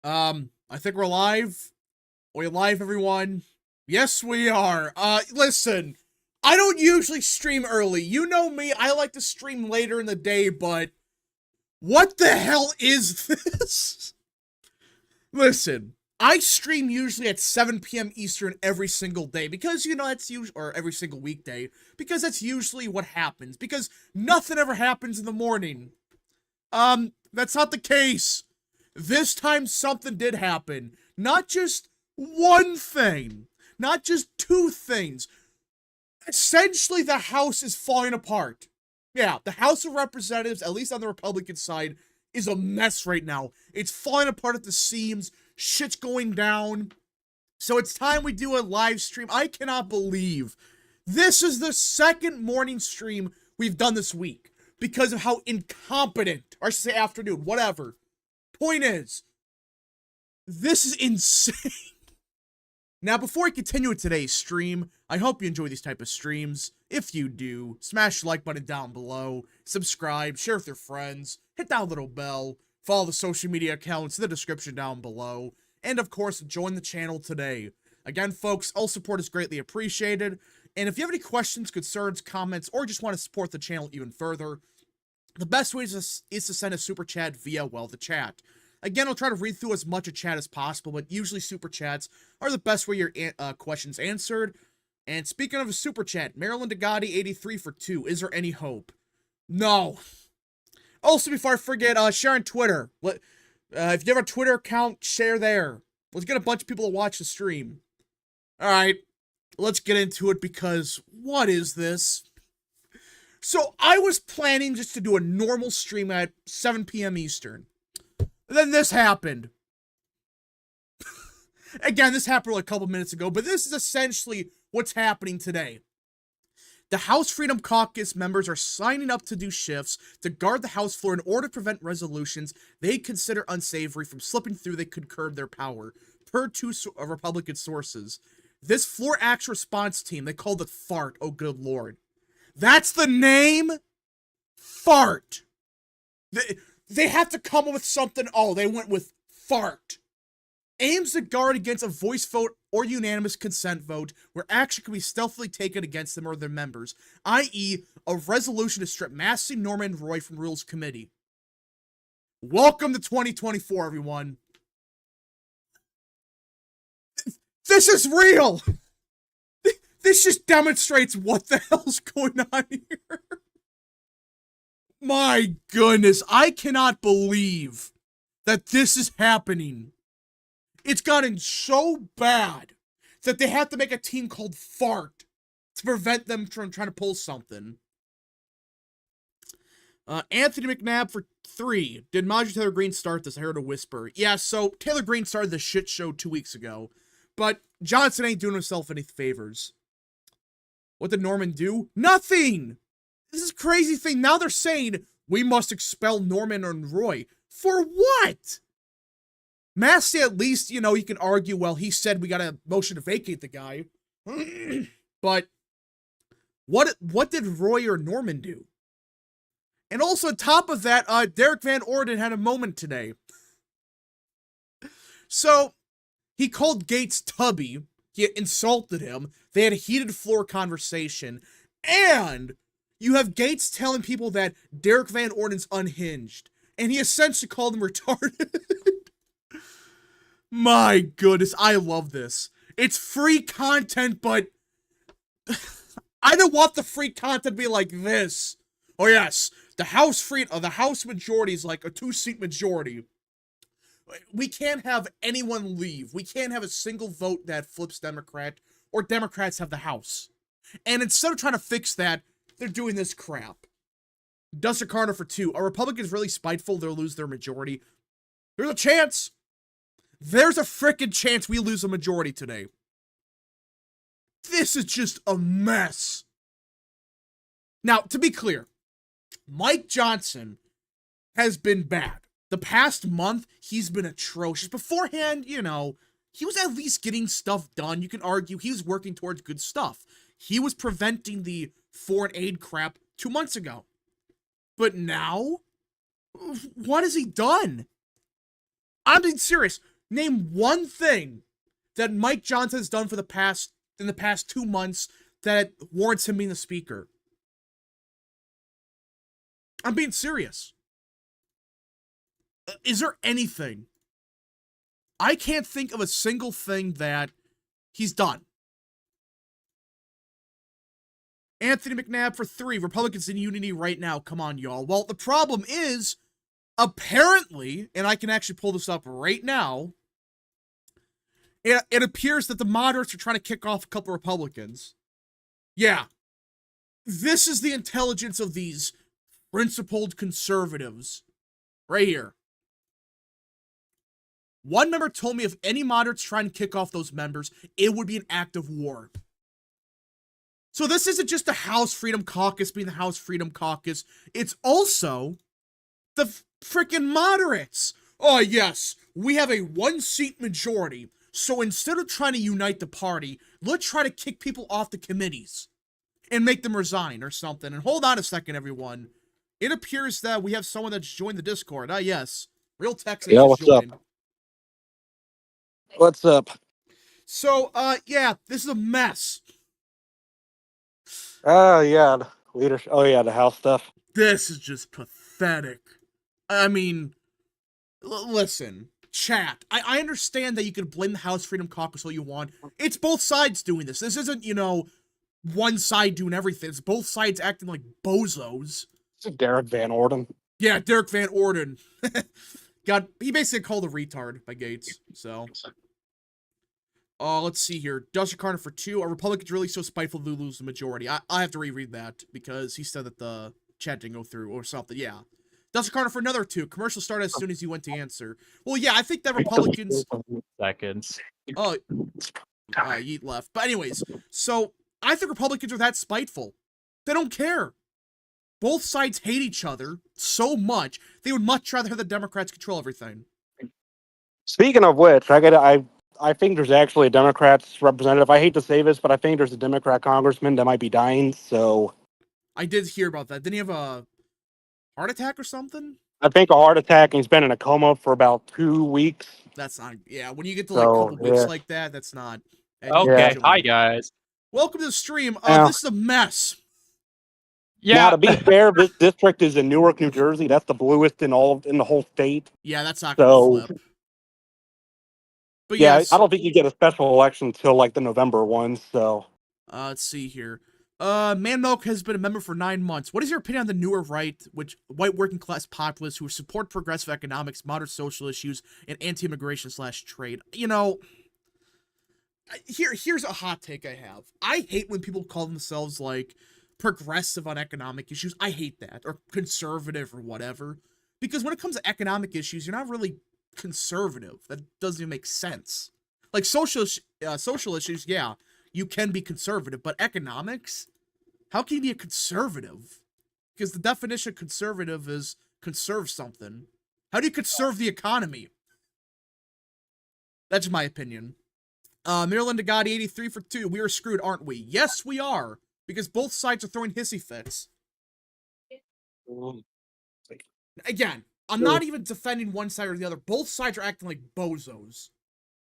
I think we're live. We're live, everyone. Yes, we are. Listen, I don't usually stream early. You know me, I like to stream later in the day, but what the hell is this? Listen, I stream usually at 7 p.m. Eastern every single day because, that's usually, or every single weekday, because that's usually what happens, because nothing ever happens in the morning. That's not the case. This time something did happen. Not just one thing. Not just two things. Essentially, the House is falling apart. Yeah, the House of Representatives, at least on the Republican side, is a mess right now. It's falling apart at the seams. Shit's going down. So it's time we do a live stream. I cannot believe this is the second morning stream we've done this week because of how incompetent, or I should say afternoon, whatever. Point is, this is insane. Now, before I continue with today's stream, I hope you enjoy these type of streams. If you do, smash the like button down below, subscribe, share with your friends, hit that little bell, follow the social media accounts in the description down below, and of course, join the channel today. Again, folks, all support is greatly appreciated, and if you have any questions, concerns, comments, or just want to support the channel even further, the best way is to send a super chat via, well, the chat. Again, I'll try to read through as much of chat as possible, but usually super chats are the best way your questions answered. And speaking of a super chat, Maryland Degati 83 for 2. Is there any hope? No. Also, before I forget, share on Twitter. If you have a Twitter account, share there. Let's get a bunch of people to watch the stream. Alright, let's get into it because what is this? So, I was planning just to do a normal stream at 7 p.m. Eastern. Then this happened. Again, this happened like a couple minutes ago, but this is essentially what's happening today. The House Freedom Caucus members are signing up to do shifts to guard the House floor in order to prevent resolutions they consider unsavory from slipping through that could curb their power, per two Republican sources. This floor action response team, they called it FART, oh good lord. That's the name? FART. They have to come up with something. Oh, they went with FART. Aims to guard against a voice vote or unanimous consent vote where action can be stealthily taken against them or their members, i.e. a resolution to strip Massey, Norman, and Roy from Rules Committee. Welcome to 2024, everyone. This is real! This just demonstrates what the hell's going on here. My goodness, I cannot believe that this is happening. It's gotten so bad that they have to make a team called FART to prevent them from trying to pull something. Anthony McNabb for 3. Did Marjorie Taylor Greene start this? I heard a whisper. Yeah, so Taylor Greene started the shit show 2 weeks ago, but Johnson ain't doing himself any favors. What did Norman do? Nothing! This is a crazy thing. Now they're saying we must expel Norman and Roy. For what? Massey, at least, you can argue, well, he said we got a motion to vacate the guy. But what did Roy or Norman do? And also, on top of that, Derek Van Orden had a moment today. So, he called Gates Tubby. He insulted him. They had a heated floor conversation. And you have Gates telling people that Derek Van Orden's unhinged. And he essentially called him retarded. My goodness, I love this. It's free content, but I don't want the free content to be like this. Oh yes, the House majority is like a 2-seat majority. We can't have anyone leave. We can't have a single vote that flips Democrat, or Democrats have the House. And instead of trying to fix that, they're doing this crap. Dustin Carter for 2. Are Republicans really spiteful they'll lose their majority? There's a chance. There's a frickin' chance we lose a majority today. This is just a mess. Now, to be clear, Mike Johnson has been bad. The past month, he's been atrocious. Beforehand, he was at least getting stuff done. You can argue he was working towards good stuff. He was preventing the foreign aid crap 2 months ago. But now, what has he done? I'm being serious. Name one thing that Mike Johnson has done in the past 2 months that warrants him being the speaker. I'm being serious. Is there anything? I can't think of a single thing that he's done. Anthony McNabb for 3. Republicans in unity right now. Come on, y'all. Well, the problem is, apparently, and I can actually pull this up right now, it appears that the moderates are trying to kick off a couple Republicans. Yeah. This is the intelligence of these principled conservatives. Right here. One member told me if any moderates trying to kick off those members, it would be an act of war. So this isn't just the House Freedom Caucus being the House Freedom Caucus. It's also the freaking moderates. Oh, yes, we have a 1-seat majority. So instead of trying to unite the party, let's try to kick people off the committees and make them resign or something. And hold on a second, everyone. It appears that we have someone that's joined the Discord. Ah, yes. Real Texas what's joined. up? What's up? So, yeah, this is a mess. Yeah, leadership. Oh, yeah, the House stuff. This is just pathetic. I mean, listen, chat. I understand that you can blame the House Freedom Caucus all you want. It's both sides doing this. This isn't, one side doing everything. It's both sides acting like bozos. It's Derek Van Orden. Yeah, Derek Van Orden. He basically called a retard by Gates, so. Let's see here. Dustin Carter for 2. Are Republicans really so spiteful to lose the majority? I have to reread that because he said that the chat didn't go through or something. Yeah. Dustin Carter for another 2. Commercial started as soon as you went to answer. Well, yeah, I think that Republicans... Seconds. Oh, Yeet left. But anyways, so I think Republicans are that spiteful. They don't care. Both sides hate each other so much, they would much rather have the Democrats control everything. Speaking of which, I think there's actually a Democrats representative. I hate to say this, but I think there's a Democrat congressman that might be dying, so... I did hear about that. Didn't he have a heart attack or something? I think a heart attack, and he's been in a coma for about 2 weeks. That's not... Yeah, when you get to, like, a couple weeks like that, that's not... Okay, hi, guys. Welcome to the stream. This is a mess. Yeah. Now, to be fair, this district is in Newark, New Jersey. That's the bluest in the whole state. Yeah, that's not going to flip. But yeah, I don't think you get a special election until, like, the November one, so... let's see here. Man Milk has been a member for 9 months. What is your opinion on the newer right, white working class populists who support progressive economics, modern social issues, and anti-immigration / trade? Here's a hot take I have. I hate when people call themselves, like, progressive on economic issues. I hate that. Or conservative or whatever. Because when it comes to economic issues, you're not really conservative. That doesn't even make sense. Like, social issues, yeah, you can be conservative. But economics? How can you be a conservative? Because the definition of conservative is conserve something. How do you conserve the economy? That's my opinion. Maryland Gotti 83 for 2. We are screwed, aren't we? Yes, we are. Because both sides are throwing hissy fits. Again, I'm not even defending one side or the other. Both sides are acting like bozos.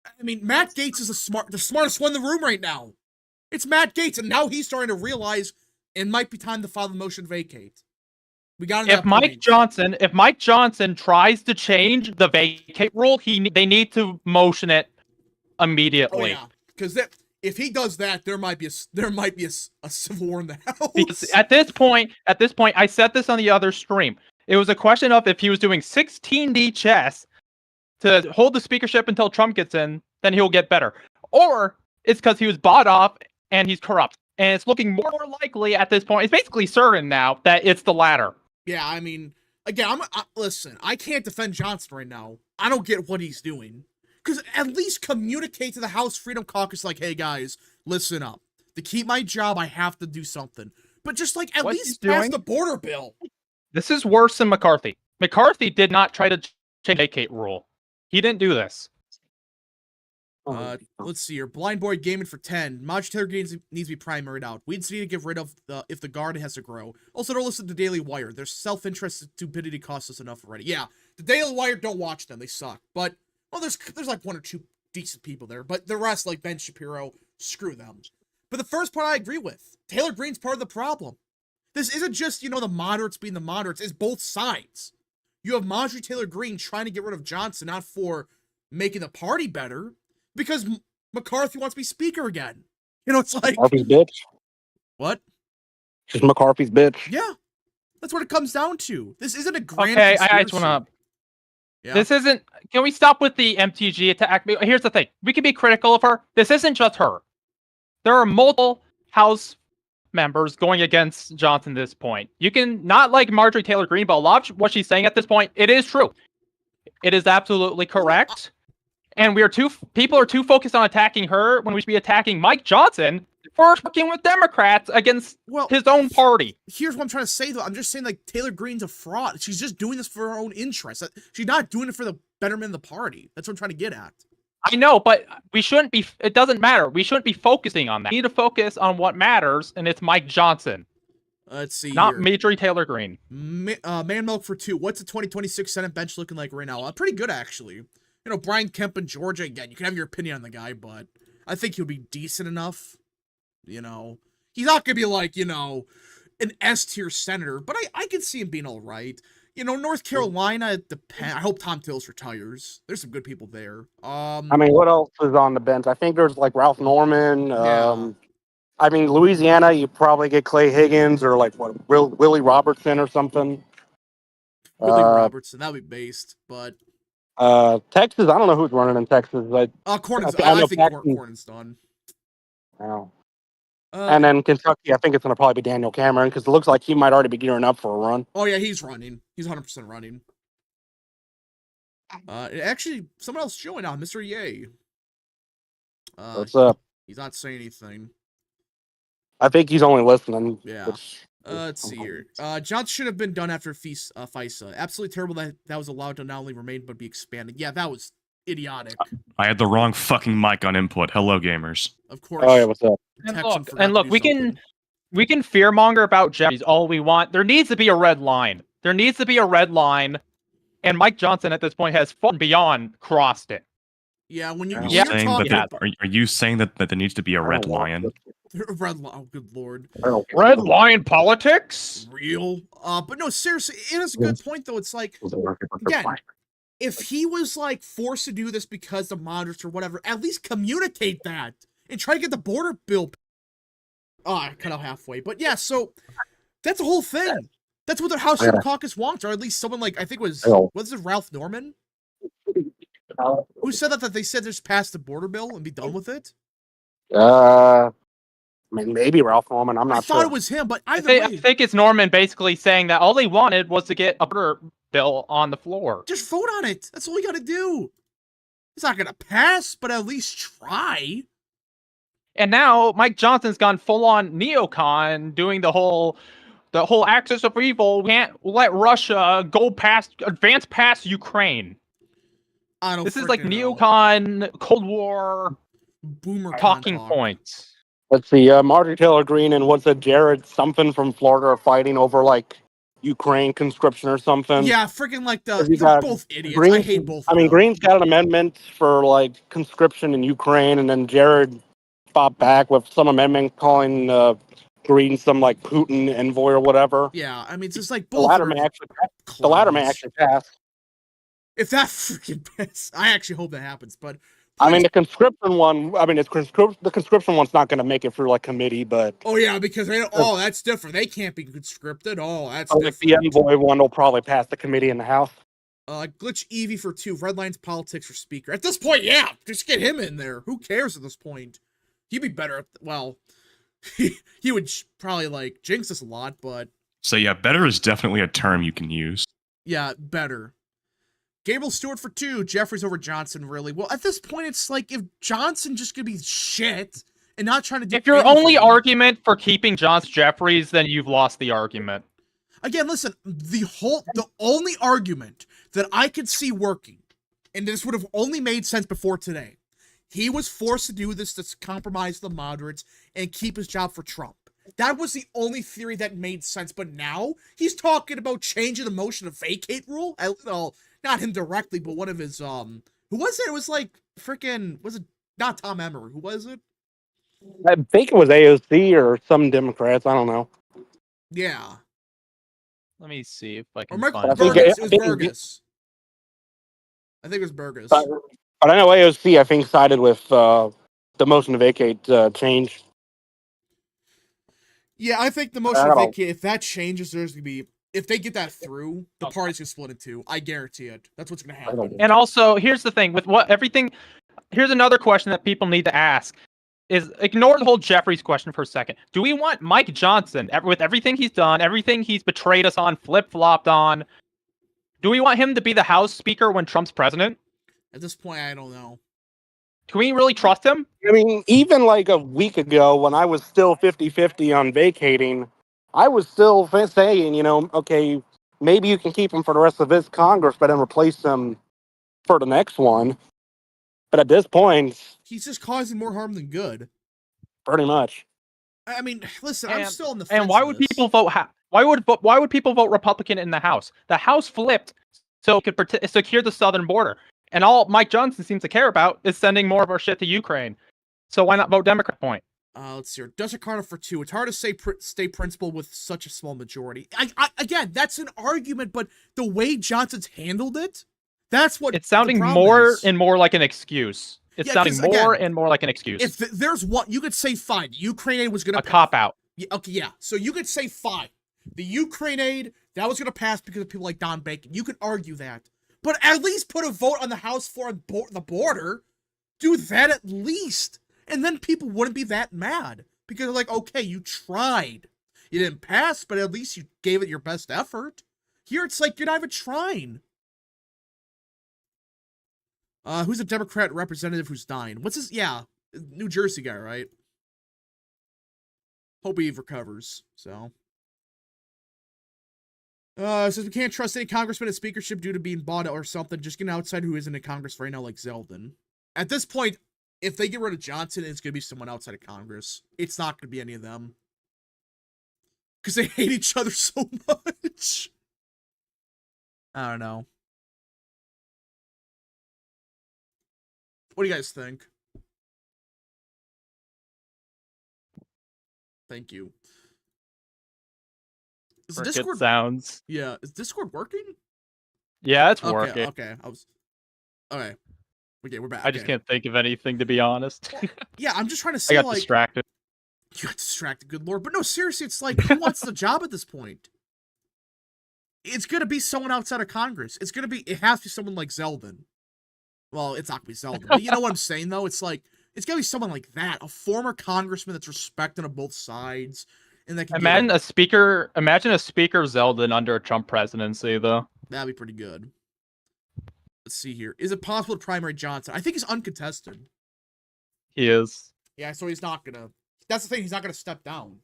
I mean, Matt Gaetz is the smartest one in the room right now. It's Matt Gaetz, and now he's starting to realize it might be time to file the motion to vacate. We got if Mike Johnson tries to change the vacate rule, they need to motion it immediately. Oh yeah, because if he does that, there might be a civil war in the house. Because at this point, I said this on the other stream. It was a question of if he was doing 16D chess to hold the speakership until Trump gets in, then he'll get better. Or it's because he was bought off and he's corrupt. And it's looking more likely at this point. It's basically certain now that it's the latter. Yeah, I mean, again, listen, I can't defend Johnson right now. I don't get what he's doing. Because at least communicate to the House Freedom Caucus like, hey guys, listen up. To keep my job, I have to do something. But just like, at least pass the border bill. This is worse than McCarthy. McCarthy did not try to change the vacate rule. He didn't do this. Let's see here. Blind Boy Gaming for 10. Modular games needs to be primaried out. We need to get rid of if the guard has to grow. Also, don't listen to Daily Wire. Their self-interest and stupidity costs us enough already. Yeah, the Daily Wire, don't watch them. They suck. But Well, there's like one or two decent people there, but the rest, like Ben Shapiro, screw them. But the first part I agree with. Taylor Greene's part of the problem. This isn't just, the moderates being the moderates. It's both sides. You have Marjorie Taylor Greene trying to get rid of Johnson, not for making the party better, because McCarthy wants to be speaker again. It's like... McCarthy's bitch. What? Just McCarthy's bitch. Yeah. That's what it comes down to. This isn't a grand Okay, conspiracy. I just want to... Yeah. This isn't... Can we stop with the MTG attack? Here's the thing. We can be critical of her. This isn't just her. There are multiple House members going against Johnson at this point. You can not like Marjorie Taylor Greene, but a lot of what she's saying at this point, it is true. It is absolutely correct. And people are too focused on attacking her when we should be attacking Mike Johnson for working with Democrats against his own party. Here's what I'm trying to say, though. I'm just saying, like, Taylor Greene's a fraud. She's just doing this for her own interest. She's not doing it for the betterment of the party. That's what I'm trying to get at. I know, but we shouldn't be... It doesn't matter. We shouldn't be focusing on that. We need to focus on what matters, and it's Mike Johnson. Let's see Not here. Marjorie Taylor Greene. Man Milk for 2. What's the 2026 Senate bench looking like right now? Pretty good, actually. Brian Kemp in Georgia, again, you can have your opinion on the guy, but I think he'll be decent enough. He's not going to be like, an S-tier senator, but I can see him being all right. North Carolina, I hope Tom Tillis retires. There's some good people there. What else is on the bench? I think there's like Ralph Norman. Yeah. Louisiana, you probably get Clay Higgins or like Willie Robertson or something. Willie Robertson, that would be based, but... Texas, I don't know who's running in Texas. Cornyn's, I think Cornyn's done. Oh. And then Kentucky, I think it's going to probably be Daniel Cameron because it looks like he might already be gearing up for a run. Oh, yeah, he's running. He's 100% running. Actually, someone else joined on, Mr. Ye. What's up? He's not saying anything. I think he's only listening. Yeah. Let's see here. Johnson should have been done after FISA. Absolutely terrible that was allowed to not only remain, but be expanded. Yeah, that was idiotic. I had the wrong fucking mic on input. Hello, gamers. Of course. Oh, yeah, what's up? And look, we can fearmonger about Jeffries all we want. There needs to be a red line. There needs to be a red line, and Mike Johnson at this point has far beyond crossed it. Yeah, when you're saying talking that are you saying that there needs to be a red lion? Red line, oh good lord. Red line politics? Real? But no, seriously, it is a good point though. It's like, again, if he was like forced to do this because the moderates or whatever, at least communicate that and try to get the border bill. I cut out halfway, but yeah, so that's the whole thing. That's what the House Freedom Caucus wants, or at least someone like, I think was it Ralph Norman? Who said that they said just pass the border bill and be done with it? Maybe Ralph Norman. I'm not sure. I thought it was him, but either way. I think it's Norman basically saying that all they wanted was to get a border bill on the floor. Just vote on it. That's all you got to do. It's not going to pass, but at least try. And now Mike Johnson's gone full on neocon, doing the whole axis of evil. We can't let Russia advance past Ukraine. This is like neocon, Cold War, boomer talking points. Let's see, Marjorie Taylor Greene and what's it, Jared something from Florida are fighting over like Ukraine conscription or something. Yeah, freaking like they're both idiots. I hate both. Greene's got an amendment for like conscription in Ukraine, and then Jared fought back with some amendment calling Greene some like Putin envoy or whatever. Yeah, it's just like both. The latter may actually pass. If that freaking passes, I actually hope that happens. But the conscription one. The conscription one's not going to make it through like committee, but oh yeah, because that's different. They can't be conscripted. That's different. The envoy one will probably pass the committee in the House. Glitch Evie for 2. Red Lines Politics for Speaker. At this point, yeah, just get him in there. Who cares at this point? He'd be better. He would probably like jinx us a lot, but so yeah, better is definitely a term you can use. Yeah, better. Gabriel Stewart for 2. Jeffries over Johnson, really. Well, at this point, it's like if Johnson just gonna be shit and not trying to do. If your only argument for keeping Jeffries, then you've lost the argument. Again, listen. The only argument that I could see working, and this would have only made sense before today. He was forced to do this to compromise the moderates and keep his job for Trump. That was the only theory that made sense. But now he's talking about changing the motion to vacate rule. Well, not him directly, but one of his Who was it? It was like freaking. Was it not Tom Emmer? Who was it? I think it was AOC or some Democrats. I don't know. Yeah. Let me see if I Or can Michael find Burgess. it. It was Burgess. I think it was Burgess. But I know AOC, I think, sided with the motion to vacate change. Yeah, I think the motion to vacate, if that changes, there's going to be, if they get that through, the party's going to split in two. I guarantee it. That's what's going to happen. And also, here's the thing with here's another question that people need to ask is ignore the whole Jeffries question for a second. Do we want Mike Johnson, with everything he's done, everything he's betrayed us on, flip-flopped on, do we want him to be the House Speaker when Trump's president? At this point, I don't know. Can we really trust him? I mean, even like a week ago when I was still 50-50 on vacating, I was still saying, okay, maybe you can keep him for the rest of this Congress, but then replace him for the next one. But at this point, he's just causing more harm than good. Pretty much. I mean, listen, I'm still on the fence. And why would people vote? Why would people vote Republican in the House? The House flipped so it could secure the southern border. And all Mike Johnson seems to care about is sending more of our shit to Ukraine. So why not vote Democrat? Point. Let's see here. Desert Carter for 2. It's hard to say state principal with such a small majority. Again, that's an argument, but the way Johnson's handled it, that's what it's sounding more and more like an excuse. It's sounding more and more like an excuse. If there's what you could say, fine. Ukraine aid was going to cop out. Yeah, okay, yeah. So you could say, fine. The Ukraine aid that was going to pass because of people like Don Bacon. You could argue that. But at least put a vote on the House for the border. Do that at least. And then people wouldn't be that mad. Because they're like, okay, you tried. You didn't pass, but at least you gave it your best effort. Here it's like, you're not even trying. Who's a Democrat representative who's dying? What's his... Yeah, New Jersey guy, right? Hope he recovers, so... Says we can't trust any congressman at speakership due to being bought or something. Just get an outside who isn't in Congress right now, like Zeldin. At this point, if they get rid of Johnson, it's going to be someone outside of Congress. It's not going to be any of them. Because they hate each other so much. I don't know. What do you guys think? Thank you. Is Discord sounds? Yeah, is Discord working? Yeah, it's working. Okay, okay. Okay, we're back. I just can't think of anything, to be honest. Yeah, I'm just trying to say, I got distracted. You got distracted, good lord. But no, seriously, it's like, who wants the job at this point? It's gonna be someone outside of Congress. It has to be someone like Zeldin. Well, it's not gonna be Zeldin, but you know what I'm saying, though? It's like, it's gonna be someone like that. A former congressman that's respected on both sides. And that can imagine a speaker Zeldin under a Trump presidency, though. That'd be pretty good. Let's see here. Is it possible to primary Johnson? I think he's uncontested. He is. Yeah, so he's not gonna... That's the thing, he's not gonna step down.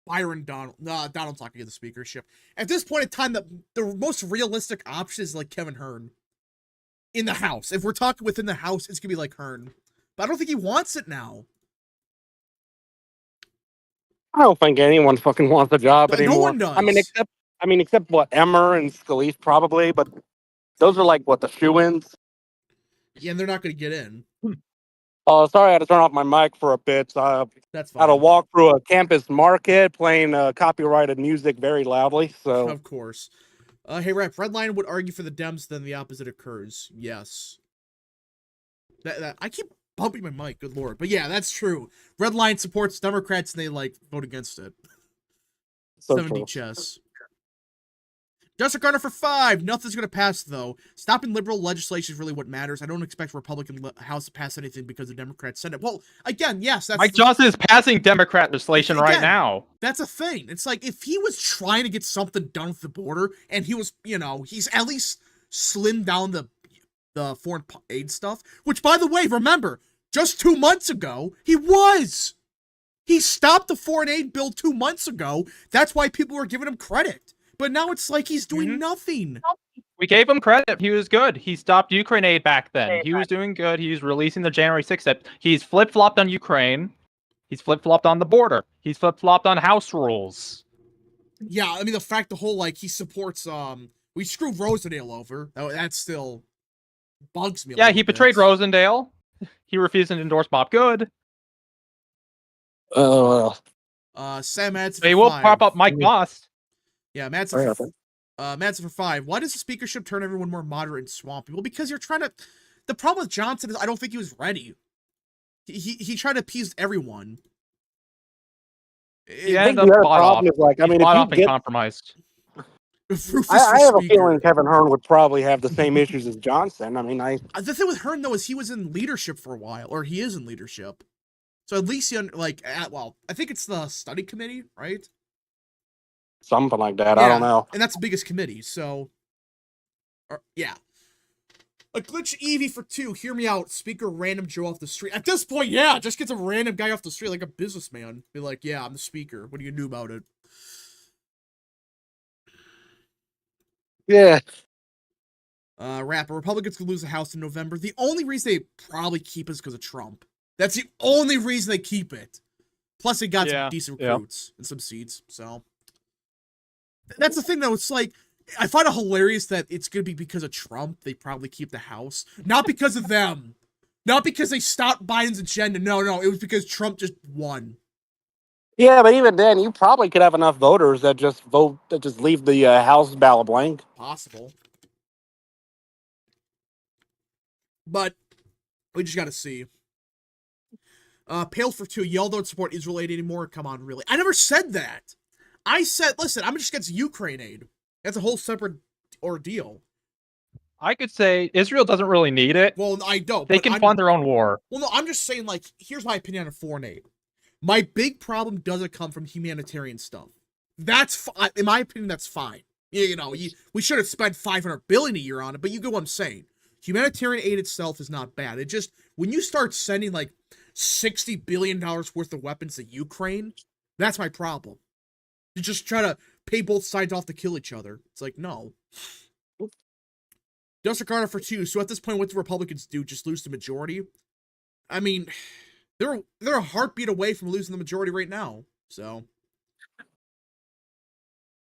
Byron Donald. No, Donald's not gonna get the speakership. At this point in time, the most realistic option is like Kevin Hearn. In the House. If we're talking within the House, it's gonna be like Hearn. But I don't think he wants it now. I don't think anyone fucking wants the job anymore. No one does. Except what, Emmer and Scalise probably, but those are like what, the shoe-ins? Yeah, and they're not gonna get in. Oh, sorry, I had to turn off my mic for a bit. That's fine. I had to walk through a campus market playing copyrighted music very loudly. So of course. Hey, Rep, Redline would argue for the Dems, then the opposite occurs. Yes. I keep bumping my mic, good lord. But yeah, that's true. Redline supports Democrats, and they, vote against it. so 70 true. chess. Justin Garner for 5. Nothing's going to pass, though. Stopping liberal legislation is really what matters. I don't expect Republican House to pass anything because the Democrat Senate. Well, again, yes. Mike Johnson is passing Democrat legislation right now. That's a thing. It's like, if he was trying to get something done with the border, and he was, he's at least slimmed down the foreign aid stuff, which, by the way, remember, just 2 months ago, he was. He stopped the foreign aid bill 2 months ago. That's why people were giving him credit. But now it's like he's doing nothing. We gave him credit. He was good. He stopped Ukraine aid back then. He was doing good. He was releasing the January 6th. He's flip-flopped on Ukraine. He's flip-flopped on the border. He's flip-flopped on House rules. Yeah, I mean the fact the whole like he supports we screwed Rosendale over. That still bugs me a Yeah, little he betrayed bit. Rosendale. He refused to endorse Bob Good. Sam Madsen But he for will prop 5. up Mike Boss. Yeah, Madsen for 5. Why does the speakership turn everyone more moderate and swampy? Well, because you're trying to. The problem with Johnson is I don't think he was ready. He tried to appease everyone. He I think ended the up other bought off. problem is like, I He's mean, if bought you off and get, compromised. Rufus I for have a speaker. feeling Kevin Hearn would probably have the same issues as Johnson. I mean, The thing with Hearn though is he was in leadership for a while, or he is in leadership. So at least he I think it's the study committee, right? something like that. Yeah, I don't know. and that's the biggest committee. So, yeah. A glitch Eevee for 2. Hear me out. Speaker random Joe off the street. At this point, yeah, just get a random guy off the street like a businessman. Be like, yeah, I'm the speaker. What are you gonna do about it? Yeah. Rapper. Republicans could lose the House in November. The only reason they probably keep it is because of Trump. That's the only reason they keep it. Plus, they got some decent recruits and some seats. So that's the thing, though. It's like I find it hilarious that it's gonna be because of Trump. They probably keep the House, not because of them, not because they stopped Biden's agenda. No, it was because Trump just won. Yeah, but even then, you probably could have enough voters that just leave the House ballot blank. Possible, but we just gotta see. Pale for 2. Y'all don't support Israel aid anymore. Come on, really? I never said that. I said, listen, I'm just against Ukraine aid. That's a whole separate ordeal. I could say Israel doesn't really need it. Well, I don't. They can fund their own war. Well, no, I'm just saying, like, here's my opinion on foreign aid. My big problem doesn't come from humanitarian stuff. That's, in my opinion, that's fine. You know, we should have spent $500 billion a year on it, but you get what I'm saying. Humanitarian aid itself is not bad. It just, when you start sending, like, $60 billion worth of weapons to Ukraine, that's my problem. You just try to pay both sides off to kill each other. It's like, no. Dustin Carter for 2. So at this point, what do Republicans do? Just lose the majority? I mean, they're a heartbeat away from losing the majority right now. So,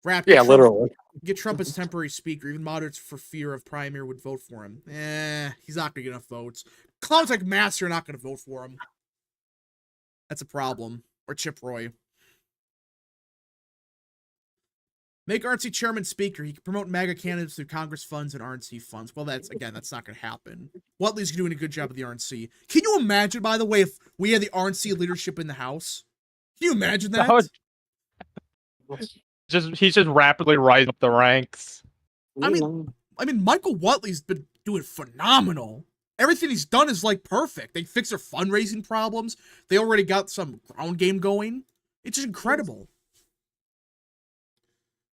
Literally. Get Trump as temporary speaker. Even moderates for fear of primary would vote for him. He's not gonna get enough votes. Clowns like Master are not gonna vote for him. That's a problem. Or Chip Roy. Make RNC chairman speaker. He can promote MAGA candidates through Congress funds and RNC funds. Well, that's not going to happen. Whatley's doing a good job of the RNC. Can you imagine, by the way, if we had the RNC leadership in the House? Can you imagine that? He's just rapidly rising up the ranks. I mean, Michael Whatley's been doing phenomenal. Everything he's done is like perfect. They fixed their fundraising problems. They already got some ground game going. It's just incredible.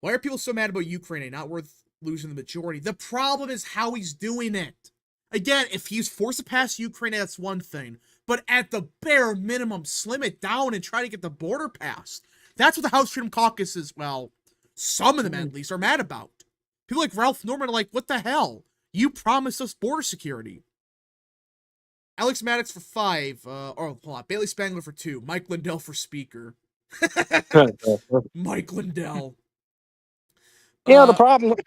Why are people so mad about Ukraine? Not worth losing the majority. The problem is how he's doing it. Again, if he's forced to pass Ukraine, that's one thing. But at the bare minimum, slim it down and try to get the border passed. That's what the House Freedom Caucus is, well, some of them at least, are mad about. People like Ralph Norman are like, what the hell? You promised us border security. Alex Maddox for 5. Hold on. Bailey Spangler for 2. Mike Lindell for speaker. Mike Lindell. Yeah, I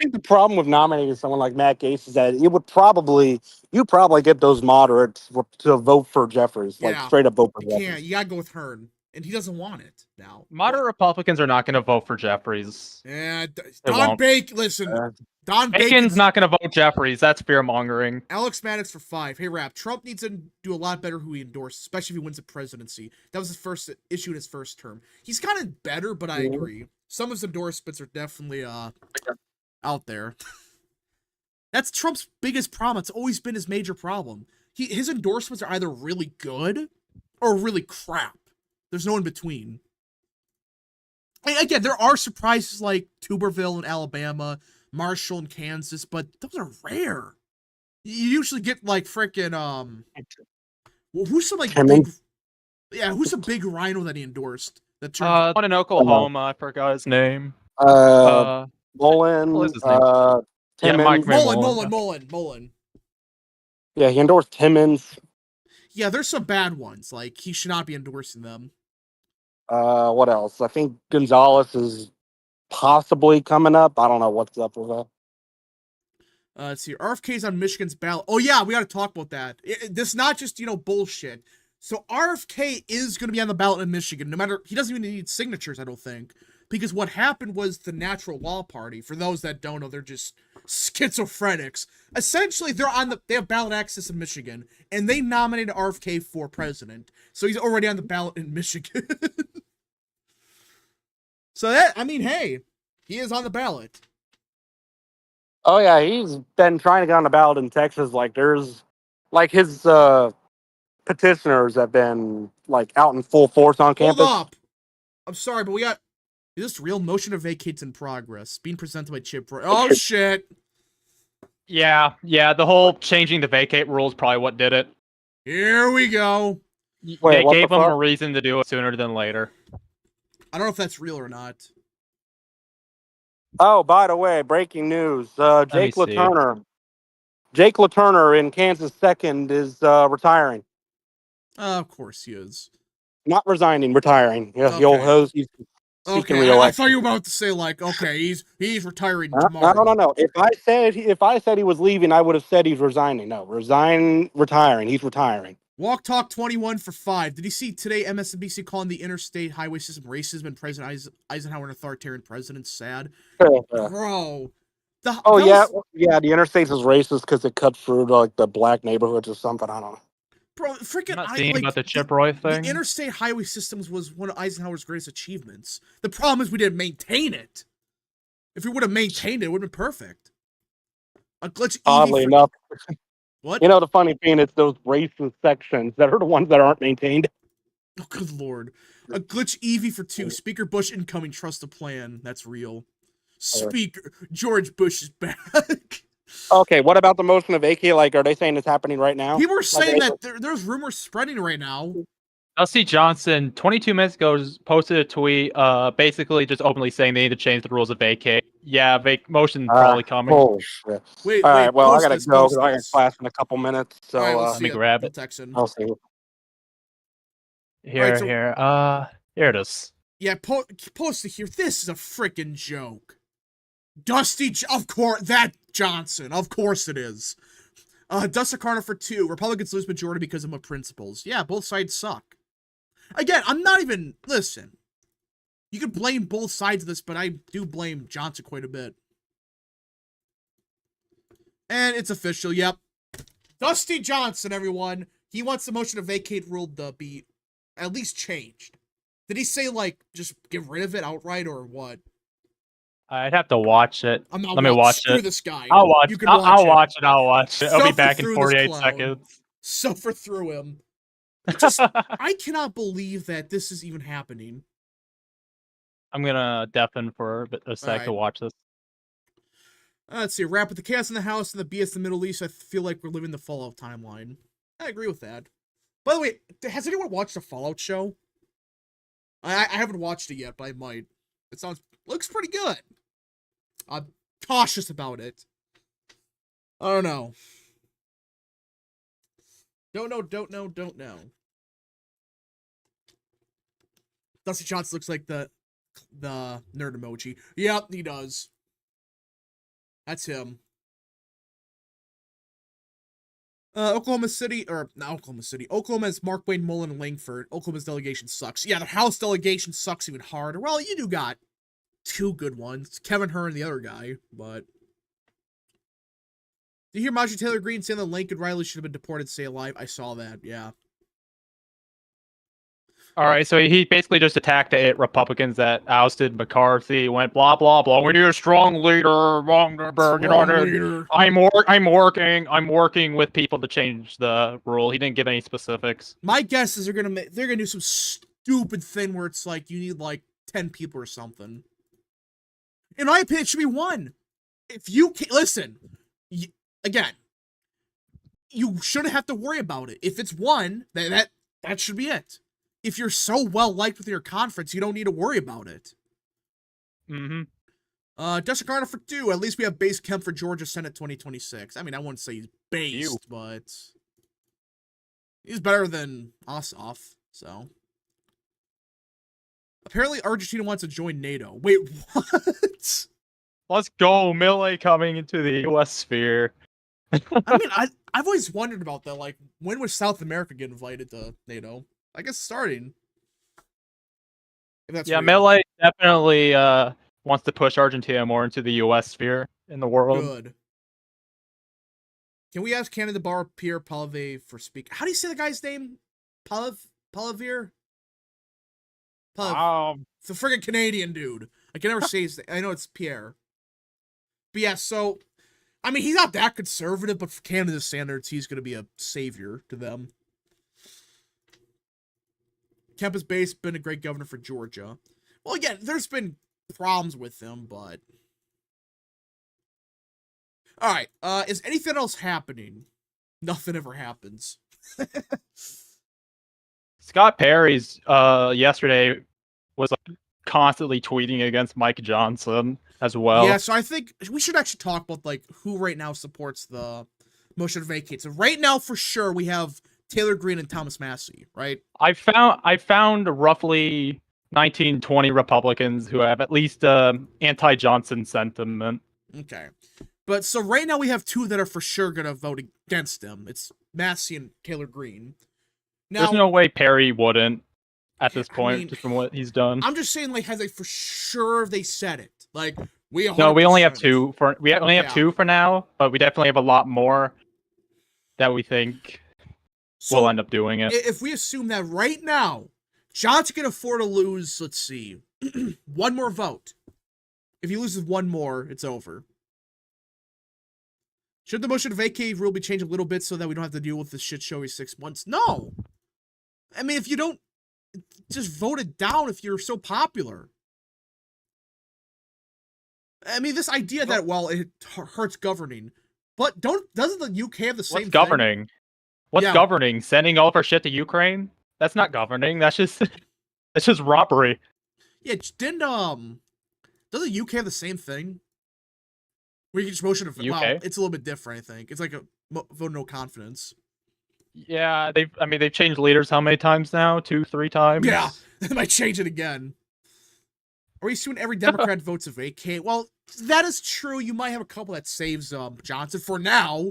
think the problem with nominating someone like Matt Gaetz is that you probably get those moderates to vote for Jeffries, like straight up vote for Jeffries. Yeah, you gotta go with Hearn, and he doesn't want it now. Moderate Republicans are not going to vote for Jeffries. Yeah, Don Bacon. Listen, Don Bacon's not going to vote Jeffries. That's fear mongering. Alex Maddox for 5. Hey, Rap. Trump needs to do a lot better who he endorses, especially if he wins the presidency. That was his first issue in his first term. He's kind of better, but I agree. Some of his endorsements are definitely out there. That's Trump's biggest problem. It's always been his major problem. His endorsements are either really good or really crap. There's no in between. And again, there are surprises like Tuberville in Alabama, Marshall in Kansas, but those are rare. You usually get like freaking who's some like who's a big rhino that he endorsed? One in Oklahoma, I forgot his name. Mullen. What is his name? Timmons. Mullen. Yeah, he endorsed Timmons. Yeah, there's some bad ones. Like, he should not be endorsing them. What else? I think Gonzalez is possibly coming up. I don't know what's up with that. Let's see. RFK's on Michigan's ballot. Oh, yeah, we got to talk about that. This is not just, bullshit. So RFK is going to be on the ballot in Michigan, no matter, he doesn't even need signatures, I don't think. Because what happened was the Natural Law Party, for those that don't know, they're just schizophrenics. Essentially, they have ballot access in Michigan, and they nominated RFK for president. So he's already on the ballot in Michigan. So hey, he is on the ballot. Oh yeah, he's been trying to get on the ballot in Texas. Like there's, like his petitioners have been like out in full force on campus. Hold up. I'm sorry, but is this real? Motion to vacate's in progress. Being presented by Chip Roy. Oh shit. Yeah, the whole changing the vacate rule is probably what did it. Here we go. They gave them a reason to do it sooner than later. I don't know if that's real or not. Oh, by the way, breaking news. Jake LaTurner in Kansas 2nd is retiring. Of course he is. Not resigning, retiring. Yeah, Okay. the old hose. He's seeking re-election. I thought you were about to say he's retiring tomorrow. No. If I said he was leaving, I would have said he's resigning. No, retiring. He's retiring. Walk Talk 21 for 5. Did you see today MSNBC calling the interstate highway system racism and President Eisenhower an authoritarian president? Sad. Bro. The interstates is racist because it cuts through like the black neighborhoods or something. I don't know. Bro, freaking... I'm not seeing about the Chip Roy thing. The interstate highway systems was one of Eisenhower's greatest achievements. The problem is we didn't maintain it. If we would have maintained it, it would have been perfect. A glitch Oddly enough. What? The funny thing is those racist sections that are the ones that aren't maintained. Oh, good lord. A glitch Evie for 2. Speaker Bush incoming. Trust the plan. That's real. George Bush is back. Okay, what about the motion of AK? Like, are they saying it's happening right now? People are saying that there's rumors spreading right now. L.C. Johnson, 22 minutes ago, posted a tweet basically just openly saying they need to change the rules of vacate. Yeah, motion probably coming. Oh, shit. Wait, all right, well, I gotta go because I got class in a couple minutes. So let me grab it. I'll see. Here, here it is. Yeah, post it here. This is a freaking joke. Of course, that Johnson. Of course it is. Dusty Carter for 2. Republicans lose majority because of my principles. Yeah, both sides suck. Again, I'm not even... Listen. You could blame both sides of this, but I do blame Johnson quite a bit. And it's official, yep. Dusty Johnson, everyone. He wants the motion to vacate rule to be at least changed. Did he say, just get rid of it outright, or what? I'd have to watch it. Let me watch it. Screw this guy. I'll watch it. I'll watch it. It'll be back in 48 seconds. Suffer through him. I cannot believe that this is even happening. I'm gonna deafen for a sec to watch this. Let's see. Wrap with the chaos in the house and the BS in the Middle East. I feel like we're living the Fallout timeline. I agree with that. By the way, has anyone watched the Fallout show? I haven't watched it yet, but I might. It looks pretty good. I'm cautious about it. I don't know. Don't know. Dusty Johnson looks like the nerd emoji. Yep, he does. That's him. Oklahoma City, or not Oklahoma City. Oklahoma has Mark Wayne, Mullen, and Langford. Oklahoma's delegation sucks. Yeah, the House delegation sucks even harder. Well, you do got 2 good ones. Kevin Hearn and the other guy, but... Did you hear Marjorie Taylor Greene saying that Lincoln Riley should have been deported to stay alive? I saw that, yeah. All right, so he basically just attacked the Republicans that ousted McCarthy. Went blah blah blah. We need a strong leader. I'm working with people to change the rule. He didn't give any specifics. My guess is they're gonna do some stupid thing where it's like you need 10 people or something. In my opinion, it should be 1. If you can't listen, again, you shouldn't have to worry about it. If it's 1, that should be it. If you're so well liked within your conference, you don't need to worry about it. Dustin Carter for 2. At least we have base camp for Georgia Senate 2026. I mean, I wouldn't say he's based, but he's better than Ossoff, so. Apparently, Argentina wants to join NATO. Wait, what? Let's go, Millet coming into the U.S. sphere. I mean, I've always wondered about that. Like, when would South America get invited to NATO? I guess starting. If that's Yeah, real. Millet definitely wants to push Argentina more into the U.S. sphere in the world. Good. Can we ask Canada Bar Pierre Palave for speak? How do you say the guy's name? Palavir? It's a friggin' Canadian dude. I can never say his name. I know it's Pierre. But yeah, so, I mean, he's not that conservative, but for Canada's standards, he's going to be a savior to them. Kemp has been a great governor for Georgia. Well, again, there's been problems with him, but... Alright, is anything else happening? Nothing ever happens. Scott Perry's yesterday was constantly tweeting against Mike Johnson as well. Yeah, so I think we should actually talk about, like, who right now supports the motion to vacate. So right now, for sure, we have Taylor Greene and Thomas Massey, right? I found roughly 19, 20 Republicans who have at least anti-Johnson sentiment. Okay. But so right now we have two that are for sure going to vote against him. It's Massey and Taylor Greene. Now, There's no way Perry wouldn't at this I point, mean, just from what he's done. I'm just saying, like, has like for sure they said it. Like, we only have 100%. two for two for now, but we definitely have a lot more that we think So, will end up doing it. If we assume that right now, Johnson can afford to lose, let's see, one more vote. If he loses one more, it's over. Should the motion to vacate rule be changed a little bit so that we don't have to deal with this shit show every 6 months? No! I mean, if you don't, just vote it down if you're so popular. I mean, this idea that, well, it hurts governing. But doesn't the UK have the same What's governing? thing? What's Yeah. governing? Sending all of our shit to Ukraine? That's not governing. That's just that's just robbery. Yeah, doesn't the UK have the same thing? Where you can just motion to... UK? Well, it's a little bit different, I think. It's like a vote no confidence. Yeah, they've changed leaders how many times now? 2, 3 times? Yeah, they might change it again. Are we assuming every Democrat votes to vacate? Well, that is true. You might have a couple that saves Johnson for now.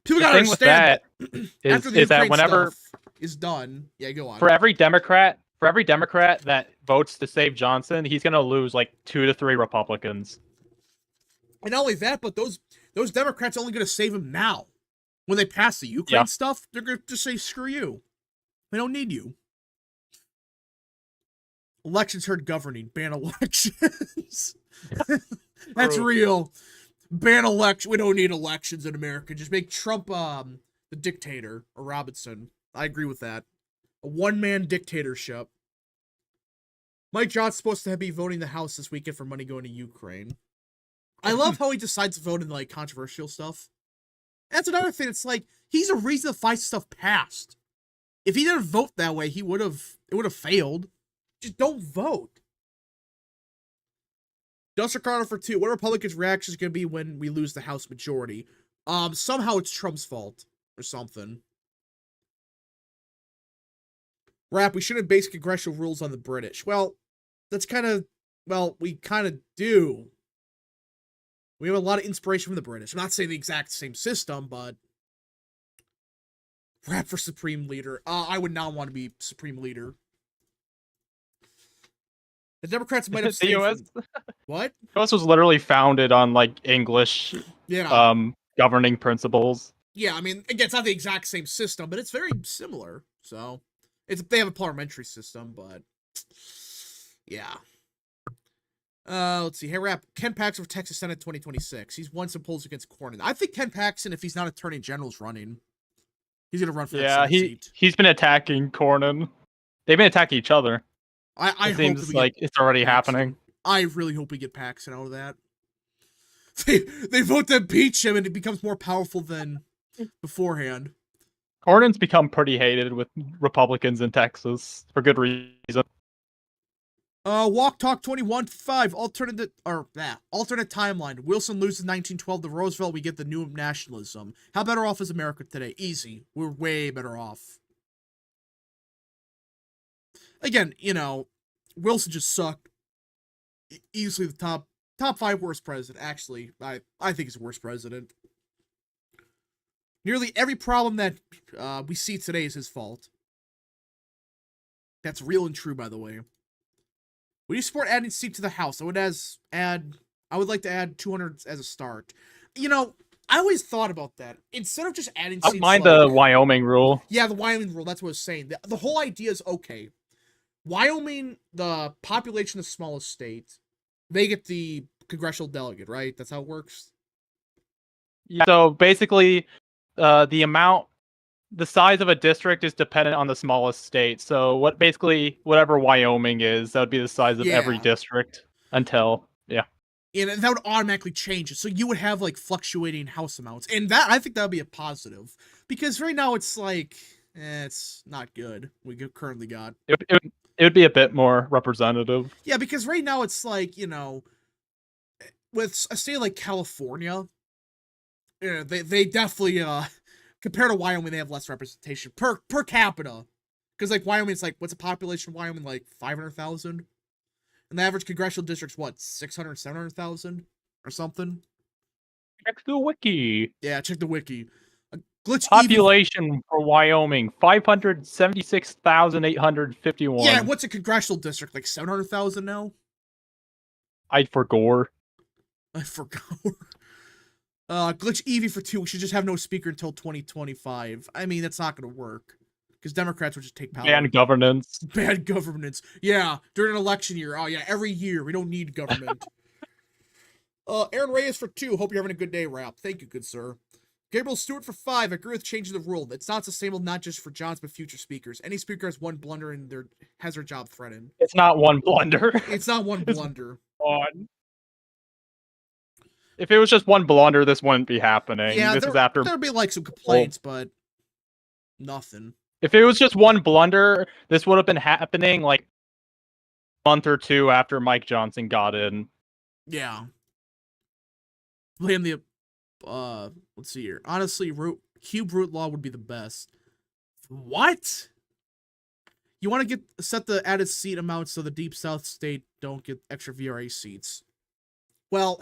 People gotta understand that after the is that Ukraine whenever stuff is done. Yeah, go on. for every Democrat that votes to save Johnson, he's gonna lose like 2 to 3 Republicans. And not only that, but those Democrats are only gonna save him now. When they pass the Ukraine stuff, they're gonna just say screw you. We don't need you. Elections hurt governing. Ban elections. That's real. Ban election. We don't need elections in America. Just make Trump the dictator or Robinson. I agree with that. A one-man dictatorship. Mike Johnson's supposed to be voting the House this weekend for money going to Ukraine. I love how he decides to vote in like controversial stuff. That's another thing. It's like he's a reason to fight stuff passed. If he didn't vote that way, it would have failed. Just don't vote. Duster Carter for 2. What are Republicans' reaction is going to be when we lose the House majority? Somehow it's Trump's fault or something. Rap, we shouldn't base congressional rules on the British. Well, that's kind of, we kind of do. We have a lot of inspiration from the British. I'm not saying the exact same system, but rap for Supreme Leader. I would not want to be Supreme Leader. The Democrats might have The US What? The US was literally founded on like English governing principles. Yeah, I mean, again, it's not the exact same system, but it's very similar. So, they have a parliamentary system, but yeah. Let's see. Hey, Rap. Ken Paxton for Texas Senate 2026. He's won some polls against Cornyn. I think Ken Paxton, if he's not Attorney General's running, he's gonna run for that Senate seat. He's been attacking Cornyn. They've been attacking each other. I it hope seems like it's already happening. I really hope we get Paxton out of that. They vote to impeach him, and it becomes more powerful than beforehand. Cornyn's become pretty hated with Republicans in Texas for good reason. Walk Talk 21-5. Alternate timeline. Wilson loses 1912 to Roosevelt. We get the new nationalism. How better off is America today? Easy. We're way better off. Again, Wilson just sucked. Easily the top 5 worst president. Actually, I think he's the worst president. Nearly every problem that we see today is his fault. That's real and true, by the way. Would you support adding seat to the House? I would like to add 200 as a start. You know, I always thought about that. Instead of just adding I seats, don't mind like, the Wyoming rule. yeah, the Wyoming rule. That's what I was saying. The whole idea is okay. Wyoming, the population, the smallest state, they get the congressional delegate, right? That's how it works. Yeah. So basically, the size of a district is dependent on the smallest state. So whatever Wyoming is, that would be the size of every Yeah. district until, yeah. And that would automatically change it. So you would have like fluctuating house amounts. And that, I think that would be a positive. Because right now it's like, it's not good. We currently got. It would be a bit more representative. Yeah, because right now it's like, you know, with a state like California, they definitely, compared to Wyoming, they have less representation per capita. Because like Wyoming, it's like, what's the population of Wyoming? Like 500,000? And the average congressional district's what, 600, 700,000 or something? Check the wiki. Yeah, check the wiki. Glitch Population for Wyoming, 576,851. Yeah, what's a congressional district? Like 700,000 now? I'd for Gore. I forgot. Glitch Evie for 2. We should just have no speaker until 2025. I mean, that's not going to work. Because Democrats would just take power. Bad governance. Bad governance. Yeah, during an election year. Oh, yeah, every year. We don't need government. Aaron Reyes for 2. Hope you're having a good day, Rap. Thank you, good sir. Gabriel Stewart for 5. I agree with changing the rule. It's not sustainable not just for Johns, but future speakers. Any speaker has one blunder and has their job threatened. It's not one blunder. It's not one blunder. If it was just one blunder, this wouldn't be happening. Yeah, this is after there'd be like some complaints, but nothing. If it was just one blunder, this would have been happening like a month or 2 after Mike Johnson got in. Yeah. Blame the let's see here. Honestly, cube root law would be the best. What? You want to set the added seat amount so the Deep South state don't get extra VRA seats. Well,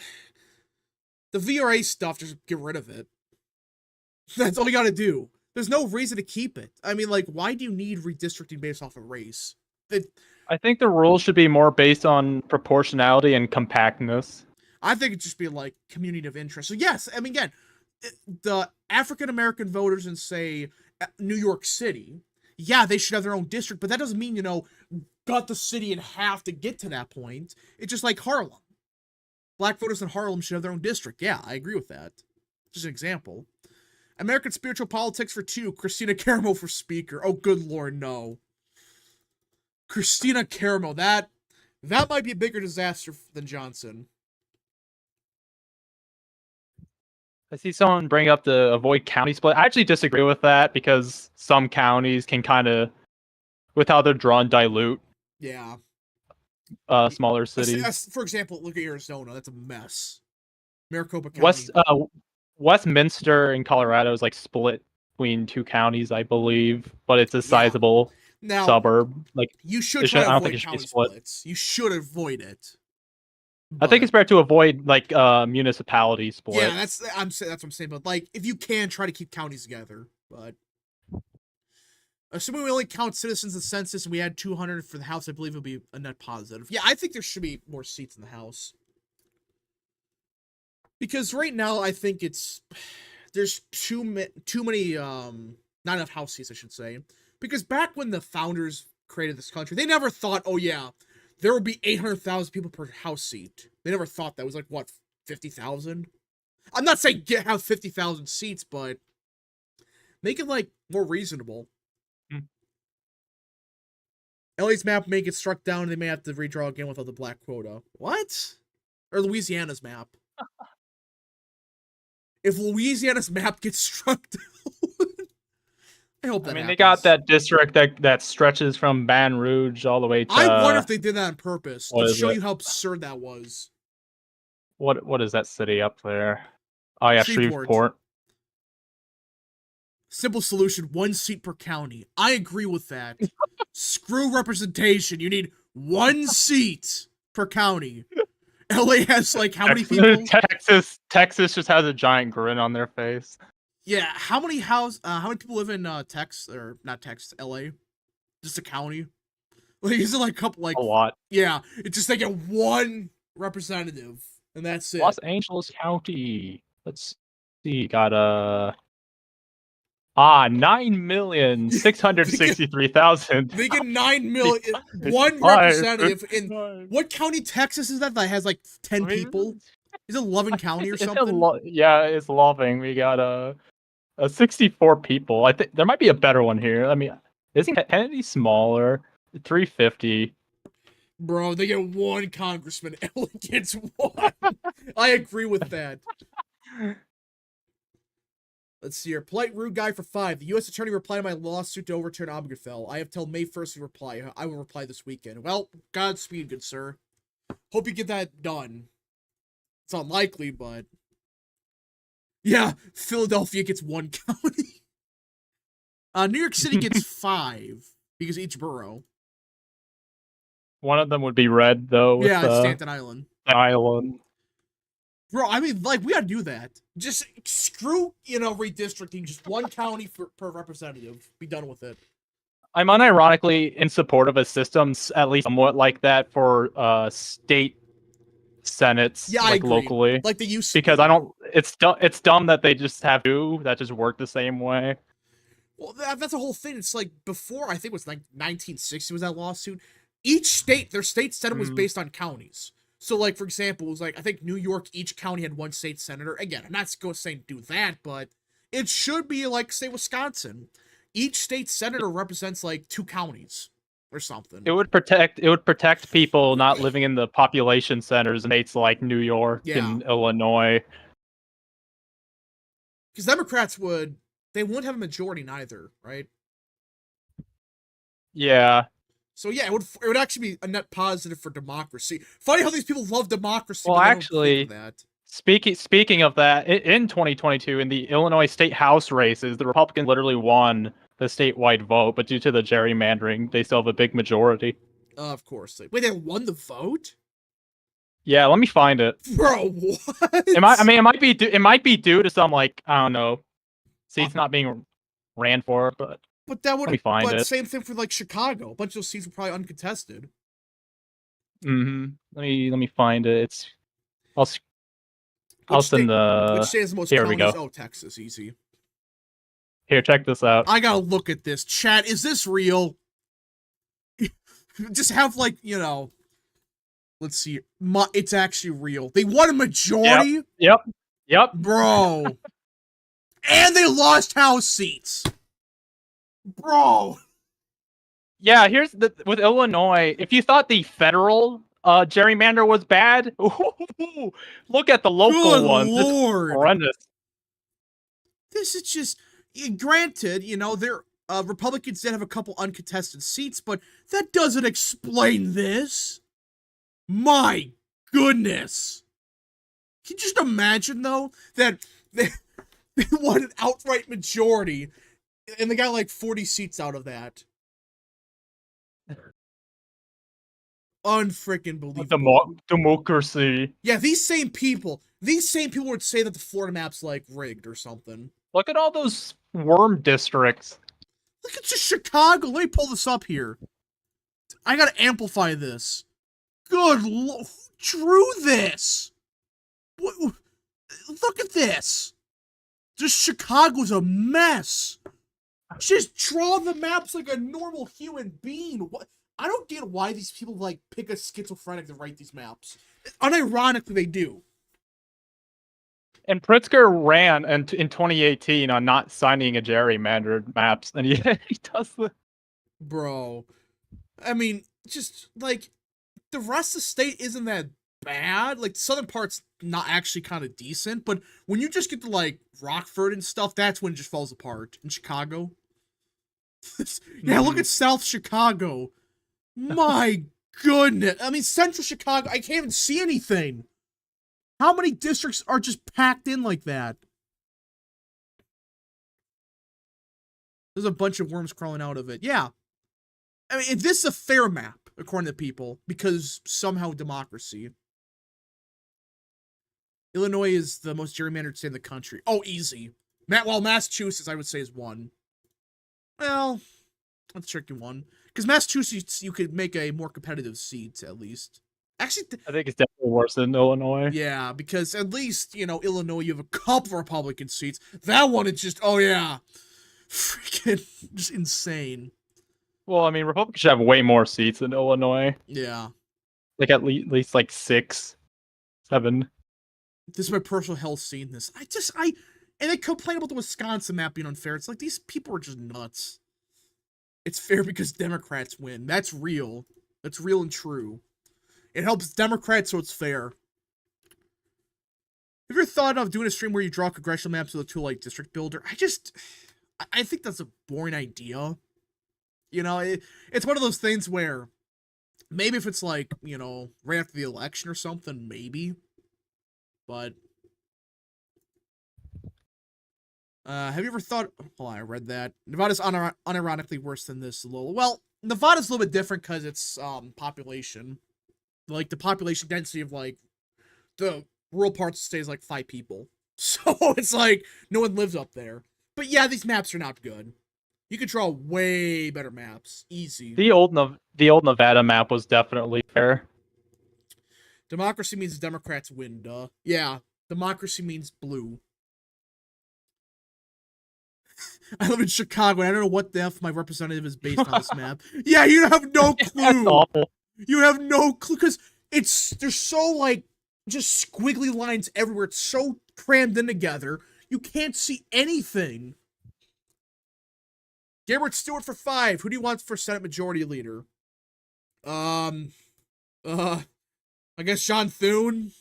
the VRA stuff, just get rid of it. That's all you gotta do. There's no reason to keep it. I mean, like, why do you need redistricting based off of race? I think the rules should be more based on proportionality and compactness. I think it'd just be like community of interest. So yes, I mean, again, the African-American voters in, say, New York City, yeah, they should have their own district, but that doesn't mean, you know, cut the city in half to get to that point. It's just like Harlem. Black voters in Harlem should have their own district. Yeah, I agree with that. Just an example. American Spiritual Politics for 2. Christina Caramel for speaker. Oh, good lord, no. Christina Caramel, that might be a bigger disaster than Johnson. I see someone bring up the avoid county split. I actually disagree with that because some counties can kind of, with how they're drawn, dilute Yeah. smaller cities. For example, look at Arizona. That's a mess. Maricopa County. Westminster in Colorado is like split between 2 counties, I believe, but it's a sizable suburb. Like you should try to avoid county splits. You should avoid it. I think it's better to avoid like municipality splits. Yeah, that's what I'm saying. But like, if you can, try to keep counties together. But assuming we only count citizens in the census and we add 200 for the House, I believe it'll be a net positive. Yeah, I think there should be more seats in the House. Because right now, I think there's too many, not enough House seats, I should say. Because back when the founders created this country, they never thought, oh yeah, there would be 800,000 people per House seat. They never thought that. It was like, what, 50,000? I'm not saying have 50,000 seats, but make it, like, more reasonable. LA's map may get struck down and they may have to redraw again without the black quota. What? Or Louisiana's map. If Louisiana's map gets struck down, I hope that happens. They got that district that stretches from Baton Rouge all the way to... I wonder if they did that on purpose to show you how absurd that was. What is that city up there? Oh yeah, Shreveport. Simple solution, 1 seat per county. I agree with that. Screw representation. You need 1 seat per county. LA has like how many people? Texas just has a giant grin on their face. Yeah, how many people live in Texas or not Texas, LA? Just a county. Like is it like a couple like A lot. Yeah, it's just like a 1 representative and that's it. Los Angeles County. Let's see. Got 9,663,000. They get 9 million, 1 Five. representative in what county Texas is that has like 10 people? Is it Loving County or something? It's Loving. We got a 64 people. I think there might be a better one here. I mean, isn't Kennedy smaller? 350. Bro, they get 1 congressman. LA gets 1. I agree with that. Let's see here. Polite rude guy for 5. The U.S. attorney replied to my lawsuit to overturn Obergefell. I have till May 1st to reply. I will reply this weekend. Well, Godspeed, good sir. Hope you get that done. It's unlikely, but... Yeah, Philadelphia gets 1 county. New York City gets 5, because each borough. One of them would be red, though. Yeah, it's Staten Island. Island. Bro, I mean, like, we gotta do that. Just screw, redistricting. Just 1 county per representative. Be done with it. I'm unironically in support of a system at least somewhat like that for state senates, Yeah, I like agree. locally. Like they used to. Because it's dumb that they just have 2 that just work the same way. Well, that's the whole thing. It's like before, I think it was like 1960 was that lawsuit. Each state, their state senate was based on counties. So, like, for example, it was like, I think New York, each county had 1 state senator. Again, I'm not saying do that, but it should be like, say, Wisconsin. Each state senator represents like 2 counties or something. It would protect people not living in the population centers in states like New York and Illinois. Because Democrats they wouldn't have a majority neither, right? Yeah. So yeah, it would actually be a net positive for democracy. Funny how these people love democracy. Well, actually, speaking of that, in 2022, in the Illinois state house races, the Republicans literally won the statewide vote, but due to the gerrymandering, they still have a big majority. Of course. Wait, they won the vote? Yeah, let me find it. Bro, what? It might be due to some, like, I don't know, seats not being ran for, but that would find it. Same thing for like Chicago. A bunch of those seats were probably uncontested. Let me find it. I'll send the. Which state is the most? Here we go. Oh, Texas, easy. Here, check this out. I gotta look at this. Chat, is this real? Just have like let's see. It's actually real. They won a majority. Yep. Bro. And they lost house seats. Bro. Yeah, here's with Illinois. If you thought the federal gerrymander was bad, look at the local ones. Lord. It's horrendous. This is just, granted, they're Republicans did have a couple uncontested seats, but that doesn't explain this. My goodness. Can you just imagine, though, that they won an outright majority, and they got like 40 seats out of that? Unfreaking believable. Democracy. Yeah, these same people would say that the Florida map's like rigged or something. Look at all those worm districts. Look at just Chicago. Let me pull this up here. I gotta amplify this. Good lord. Who drew this? What? Look at this. Just Chicago's a mess. Just draw the maps like a normal human being. What? I don't get why these people like pick a schizophrenic to write these maps. Unironically, they do. And Pritzker ran in 2018 on not signing a gerrymandered maps, and he does the. Bro, I mean, just like the rest of the state isn't that bad. Like the southern part's not actually kind of decent, but when you just get to like Rockford and stuff, that's when it just falls apart. In Chicago, yeah, look at South Chicago. My goodness, I mean Central Chicago, I can't even see anything. How many districts are just packed in like that? There's a bunch of worms crawling out of it. Yeah. I mean, if this is a fair map, according to people, because somehow democracy. Illinois is the most gerrymandered state in the country. Oh, easy. Well, Massachusetts, I would say, is 1. Well, that's a tricky one. Because Massachusetts, you could make a more competitive seat, at least. Actually, I think it's definitely worse than Illinois. yeah, because at least, Illinois, you have a couple Republican seats. That one is just, oh yeah, freaking just insane. Well, I mean, Republicans should have way more seats than Illinois. Yeah. Like at least like 6, 7. This is my personal hell seeing this. And they complain about the Wisconsin map being unfair. It's like, these people are just nuts. It's fair because Democrats win. That's real. That's real and true. It helps Democrats, so it's fair. Have you ever thought of doing a stream where you draw congressional maps with a tool like District Builder? I think that's a boring idea. It's one of those things where maybe if it's like, right after the election or something, maybe. But have you ever thought? Hold on, I read that Nevada's unironically worse than this. Well, Nevada's a little bit different because it's population. Like the population density of like the rural parts of the state is like 5 people, so it's like no one lives up there. But yeah, these maps are not good. You could draw way better maps, easy. The old Nevada map was definitely fair. Democracy means Democrats win, duh. Yeah, democracy means blue. I live in Chicago, and I don't know what the F my representative is based on this map. Yeah, you have no clue. That's awful. You have no clue, because there's so, like, just squiggly lines everywhere. It's so crammed in together. You can't see anything. Garrett Stewart for 5. Who do you want for Senate Majority Leader? I guess John Thune.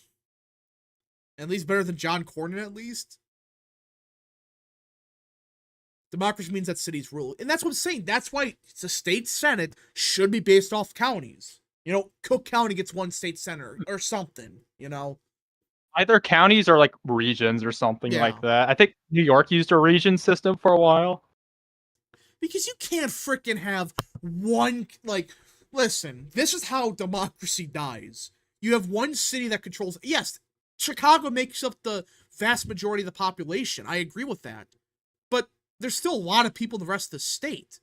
At least better than John Cornyn, at least. Democracy means that cities rule. And that's what I'm saying. That's why it's a state senate should be based off counties. Cook County gets 1 state senator or something, Either counties or like regions or something Yeah. like that. I think New York used a region system for a while. Because you can't freaking have one, like, listen, this is how democracy dies. You have one city that controls, yes, Chicago makes up the vast majority of the population. I agree with that. But there's still a lot of people in the rest of the state.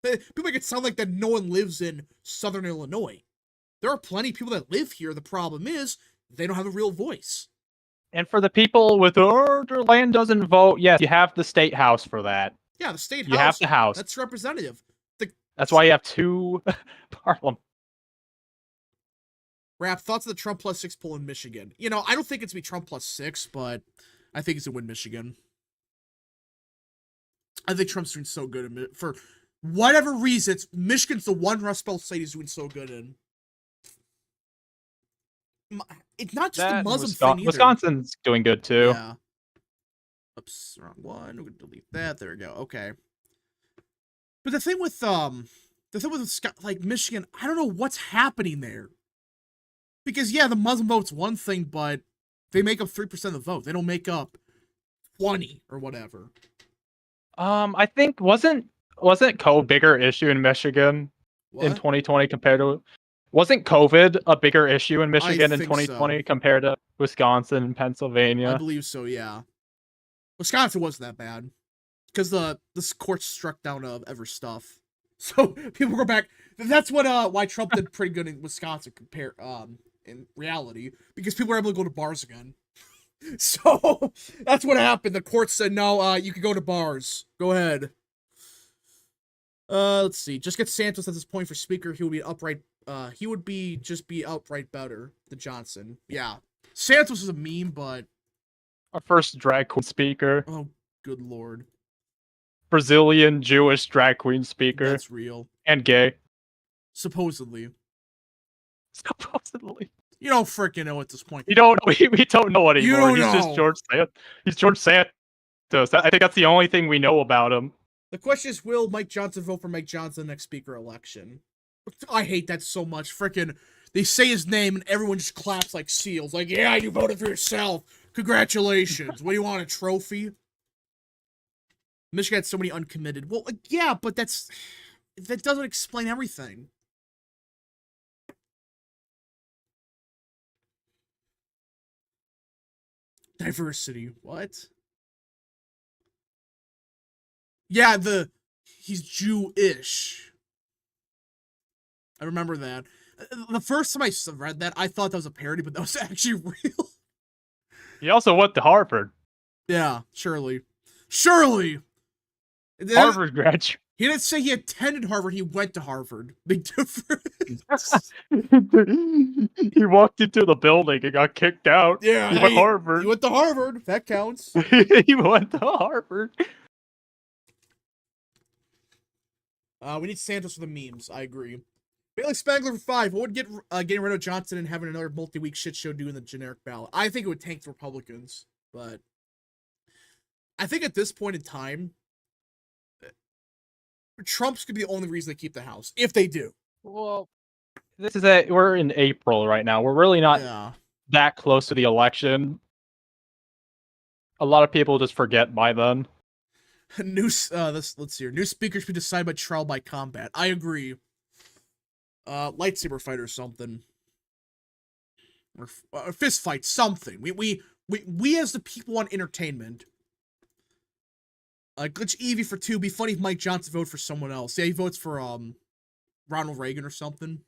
People make it sound like that no one lives in southern Illinois. There are plenty of people that live here. The problem is, they don't have a real voice. And for the people with their land doesn't vote, yes, you have the state house for that. Yeah, the state You house. have the house. That's representative. That's why you have 2 parliament. Rap, thoughts of the Trump plus 6 poll in Michigan? I don't think it's going to be Trump plus 6, but I think it's a win Michigan. I think Trump's doing so good for whatever reason. Michigan's the one Rust Belt state he's doing so good in. It's not just the Muslim thing either. Wisconsin's doing good too. Yeah. Oops, wrong one. We're gonna delete that. There we go. Okay. But the thing with like Michigan, I don't know what's happening there. Because yeah, the Muslim vote's one thing, but they make up 3% of the vote. They don't make up 20 or whatever. I think wasn't COVID a bigger issue in Michigan in 2020 compared to wasn't COVID a bigger issue in Michigan in 2020 so. compared to Wisconsin and Pennsylvania? I believe so, yeah. Wisconsin wasn't that bad because this court struck down ever stuff. So people go back. That's what why Trump did pretty good in Wisconsin in reality, because people were able to go to bars again. So that's what happened. The court said, no, you can go to bars. Go ahead. Let's see. Just get Santos at this point for speaker. He would be upright. He would be outright better than Johnson. Yeah. Santos is a meme, but Our first drag queen speaker. oh, good lord. Brazilian Jewish drag queen speaker. That's real. And gay. Supposedly. Supposedly. You don't freaking know at this point. We don't know anymore. You don't He's know. just George Santos. He's George Santos. I think that's the only thing we know about him. The question is, will Mike Johnson vote for Mike Johnson next speaker election? I hate that so much. Freaking, they say his name and everyone just claps like seals. Like, yeah, you voted for yourself. Congratulations. What do you want, a trophy? Michigan had so many uncommitted. Well, yeah, but that doesn't explain everything. Diversity. What? Yeah, he's Jewish. I remember that. The first time I read that, I thought that was a parody, but that was actually real. He also went to Harvard. Yeah, surely. Surely! Harvard graduate. He didn't say he attended Harvard, he went to Harvard. Big difference. He walked into the building and got kicked out. Yeah, he went to Harvard. He went to Harvard. That counts. He went to Harvard. We need Santos for the memes. I agree. Bailey Spangler for 5. What would getting rid of Johnson and having another multi-week shit show doing the generic ballot? I think it would tank the Republicans, but I think at this point in time, Trump's gonna be the only reason they keep the House, if they do. Well, we're in April right now. We're really not that close to the election. A lot of people just forget by then. Let's see here. New speakers be decided by trial by combat. I agree. Lightsaber fight or something. Or fist fight, something. We as the people want entertainment. Glitch Evie for 2. Be funny if Mike Johnson voted for someone else. Yeah, he votes for Ronald Reagan or something.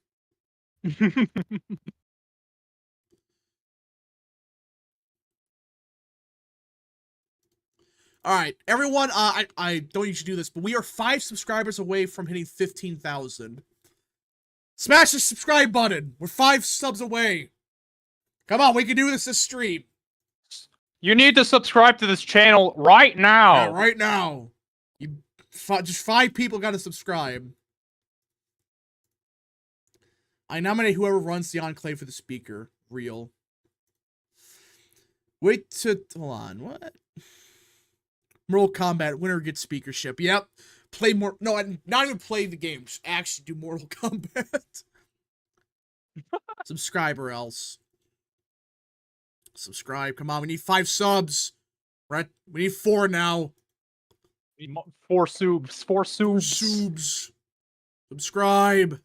All right, everyone. I don't usually do this, but we are 5 subscribers away from hitting 15,000. Smash the subscribe button. We're 5 subs away. Come on, we can do this stream. You need to subscribe to this channel right now. Yeah, right now. Just 5 people got to subscribe. I nominate whoever runs the Enclave for the speaker. Real. Hold on, what? Mortal Kombat, winner gets speakership. Yep. Play more. No, not even play the game. Just actually do Mortal Kombat. Subscribe or else. Subscribe. Come on, we need 5 subs. Right? We need 4 now. 4 subs. 4 subs. Subs. Subscribe.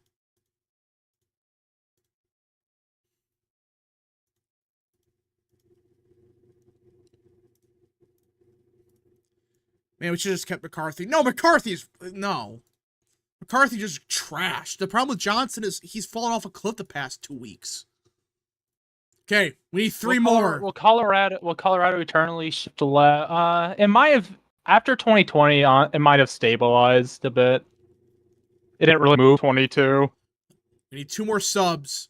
Man, we should have just kept McCarthy. No, No. McCarthy just trashed. The problem with Johnson is he's fallen off a cliff the past 2 weeks. Okay, we need 3 more. Will Colorado eternally shift to it might have, after 2020, it might have stabilized a bit. It didn't really move 22. We need 2 more subs.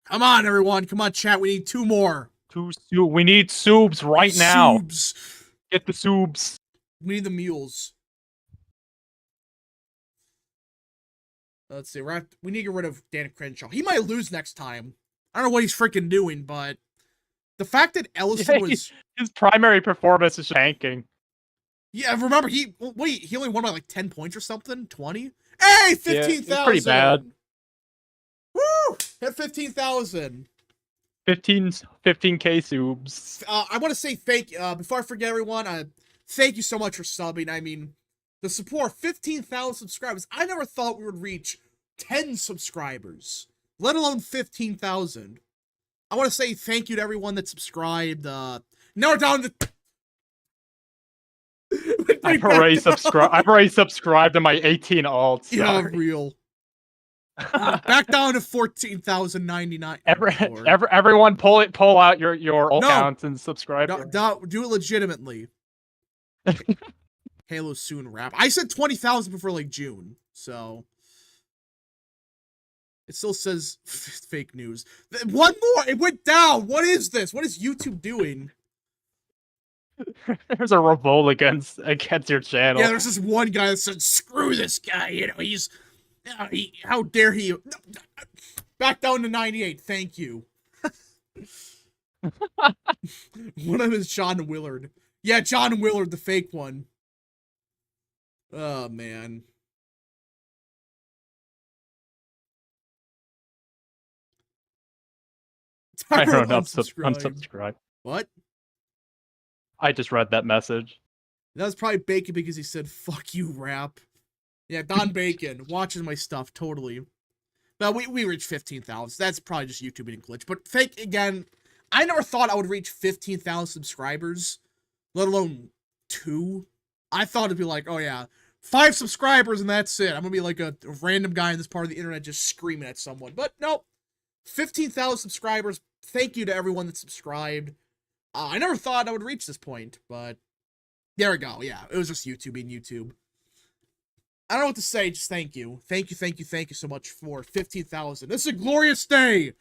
Come on, everyone. Come on, chat. We need 2 more. We need subs right now. Subs. Get the subs. We need the mules. Let's see. We need to get rid of Dan Crenshaw. He might lose next time. I don't know what he's freaking doing, but the fact that Ellison was his primary performance is tanking. Yeah, remember he only won by like 10 points or something? 20? Hey, 15,000. Yeah, pretty bad. Woo! Hit 15,000. 15k subs. I want to say before I forget everyone, thank you so much for subbing. I mean, the support, 15,000 subscribers. I never thought we would reach 10 subscribers, let alone 15,000. I want to say thank you to everyone that subscribed. Now we're down to... I've already subscribed to my 18 alts. Yeah, real. Back down to 14,099. Everyone pull out your accounts and subscribe. Do it legitimately. Halo soon wrap. I said 20,000 before like June, so it still says fake news. One more, it went down. What is this? What is YouTube doing? There's a revolt against your channel. Yeah, there's this one guy that said, "Screw this guy." You know, how dare he? Back down to 98. Thank you. One of them is John Willard. Yeah, John Willard, the fake one. Oh, man. Tyron unsubscribe. What? I just read that message. That was probably Bacon because he said, "Fuck you, rap." Yeah, Don Bacon. Watches my stuff, totally. Well, we reached 15,000. That's probably just YouTube being glitch. But again, I never thought I would reach 15,000 subscribers, let alone 2. I thought it'd be like, oh yeah, 5 subscribers and that's it. I'm gonna be like a random guy in this part of the internet just screaming at someone. But no, 15,000 subscribers. Thank you to everyone that subscribed. I never thought I would reach this point, but there we go. Yeah, it was just YouTube being YouTube. I don't know what to say, just thank you. Thank you so much for 15,000. This is a glorious day!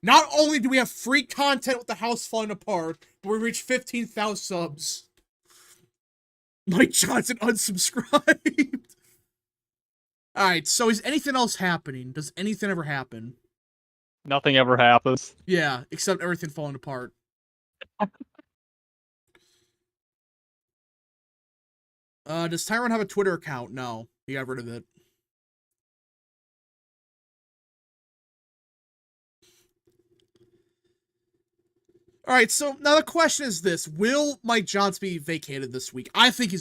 Not only do we have free content with the house falling apart, but we reached 15,000 subs. Mike Johnson unsubscribed. Alright, so is anything else happening? Does anything ever happen? Nothing ever happens. Yeah, except everything falling apart. Does Tyrone have a Twitter account? No. He got rid of it. Alright, so now the question is this. Will Mike Johnson be vacated this week? I think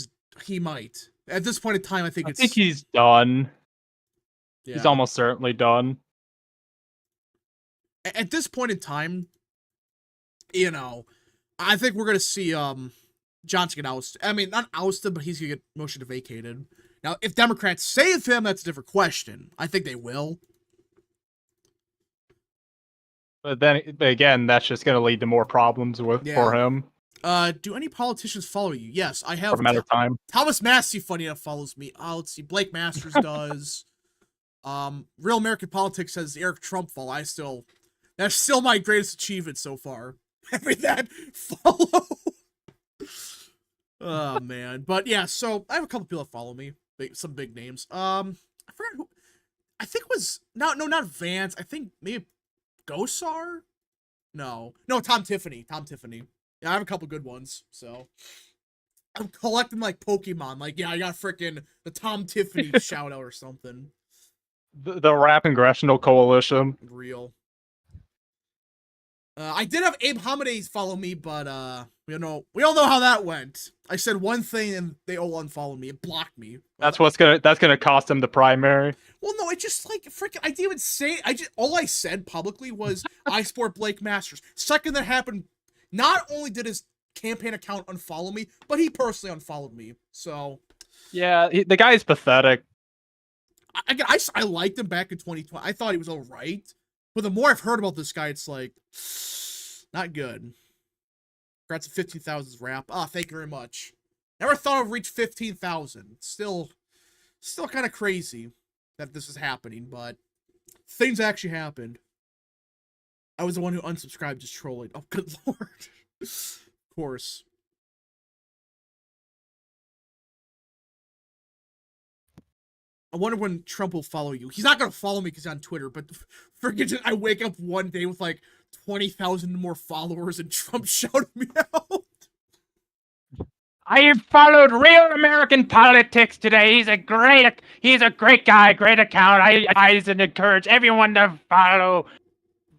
he might. At this point in time, I think he's done. Yeah. He's almost certainly done. At this point in time, you know, I think we're going to see Johnson get ousted. I mean, not ousted, but he's going to get motion to vacated. Now, if Democrats save him, that's a different question. I think they will. But then again, that's just going to lead to more problems for him. Do any politicians follow you? Yes, I have. For a matter of time. Thomas Massey, funny enough, follows me. Let's see. Blake Masters does. Real American Politics says Eric Trump follow. That's still my greatest achievement so far. Having that follow. Oh man, but yeah. So I have a couple people that follow me. Some big names. I forgot who. I think it was not Vance. I think maybe Gosar. No, Tom Tiffany. Yeah, I have a couple good ones. So I'm collecting like Pokemon. Like, yeah, I got freaking the Tom Tiffany shout out or something. The Rap Congressional Coalition. Real. I did have Abe Hamadeh follow me, but we all know how that went. I said one thing and they all unfollowed me. It blocked me. That's gonna cost him the primary. Well, no, it just like freaking. I didn't even say. All I said publicly was I support Blake Masters. Second that happened, not only did his campaign account unfollow me, but he personally unfollowed me. So yeah, the guy is pathetic. I liked him back in 2020. I thought he was all right. But the more I've heard about this guy, it's like, not good. Congrats to 15,000 wrap. Thank you very much. Never thought I'd reach 15,000. Still kind of crazy that this is happening, but things actually happened. I was the one who unsubscribed just trolling. Oh, good lord. Of course. I wonder when Trump will follow you. He's not going to follow me because he's on Twitter, but freaking I wake up one day with like 20,000 more followers and Trump shouted me out. I have followed Real American Politics today. He's a great guy, great account. I advise and encourage everyone to follow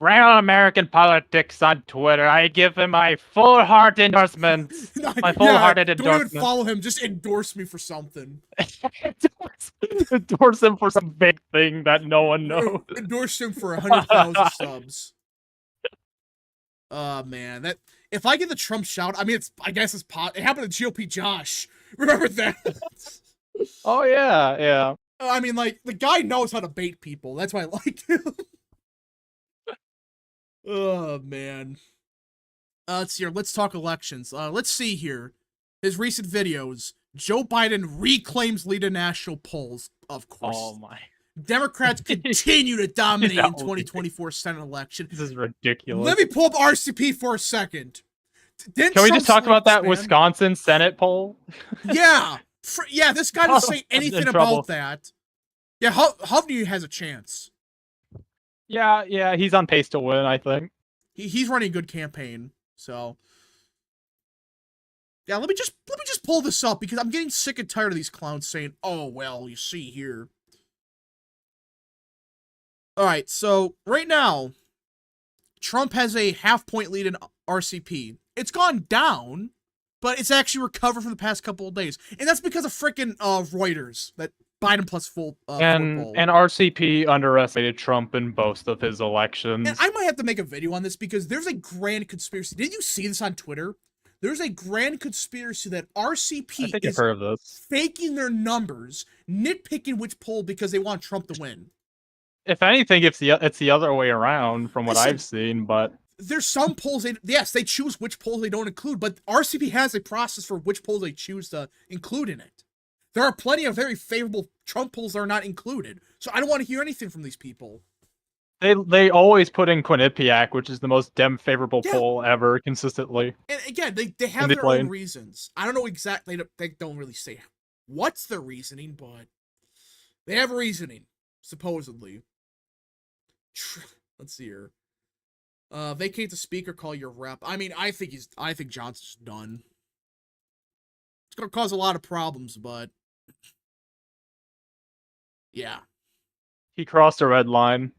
Real American Politics on Twitter. I give him my full heart endorsement. My full-hearted endorsement. Don't even follow him. Just endorse me for something. Endorse him for some big thing that no one knows. Endorse him for 100,000 subs. Man, that if I get the Trump shout, I mean, it happened to GOP Josh. Remember that? Oh yeah. I mean, like the guy knows how to bait people. That's why I like him. Oh man. Let's see here. Let's talk elections. Let's see here. His recent videos. Joe Biden reclaims lead in national polls. Of course. Oh my. Democrats continue to dominate in 2024 Senate election. This is ridiculous. Let me pull up RCP for a second. Can we just talk about that Wisconsin Senate poll? Yeah. This guy didn't say anything about that. Yeah, Hovney has a chance. Yeah, he's on pace to win, I think. He's running a good campaign, so yeah. Let me just pull this up because I'm getting sick and tired of these clowns saying, "Oh well, you see here." All right, so right now, Trump has a half-point lead in RCP. It's gone down, but it's actually recovered from the past couple of days, and that's because of freaking Reuters that Biden plus full and poll. RCP underestimated Trump in both of his elections. And I might have to make a video on this because there's a grand conspiracy. Did you see this on Twitter? There's a grand conspiracy that RCP I think is I've heard of this. faking their numbers, nitpicking which poll because they want Trump to win. If anything, it's the other way around from what Listen, I've seen, but there's some polls, they choose which polls they don't include, but RCP has a process for which polls they choose to include in it. There are plenty of very favorable Trump polls that are not included, so I don't want to hear anything from these people. they always put in Quinnipiac, which is the most Dem-favorable poll ever, consistently. And again, they have their own reasons. I don't know exactly, they don't really say what's their reasoning, but they have reasoning, supposedly. Let's see here. Vacate the speaker, call your rep. I mean, I think Johnson's done. It's gonna cause a lot of problems, but yeah. He crossed a red line.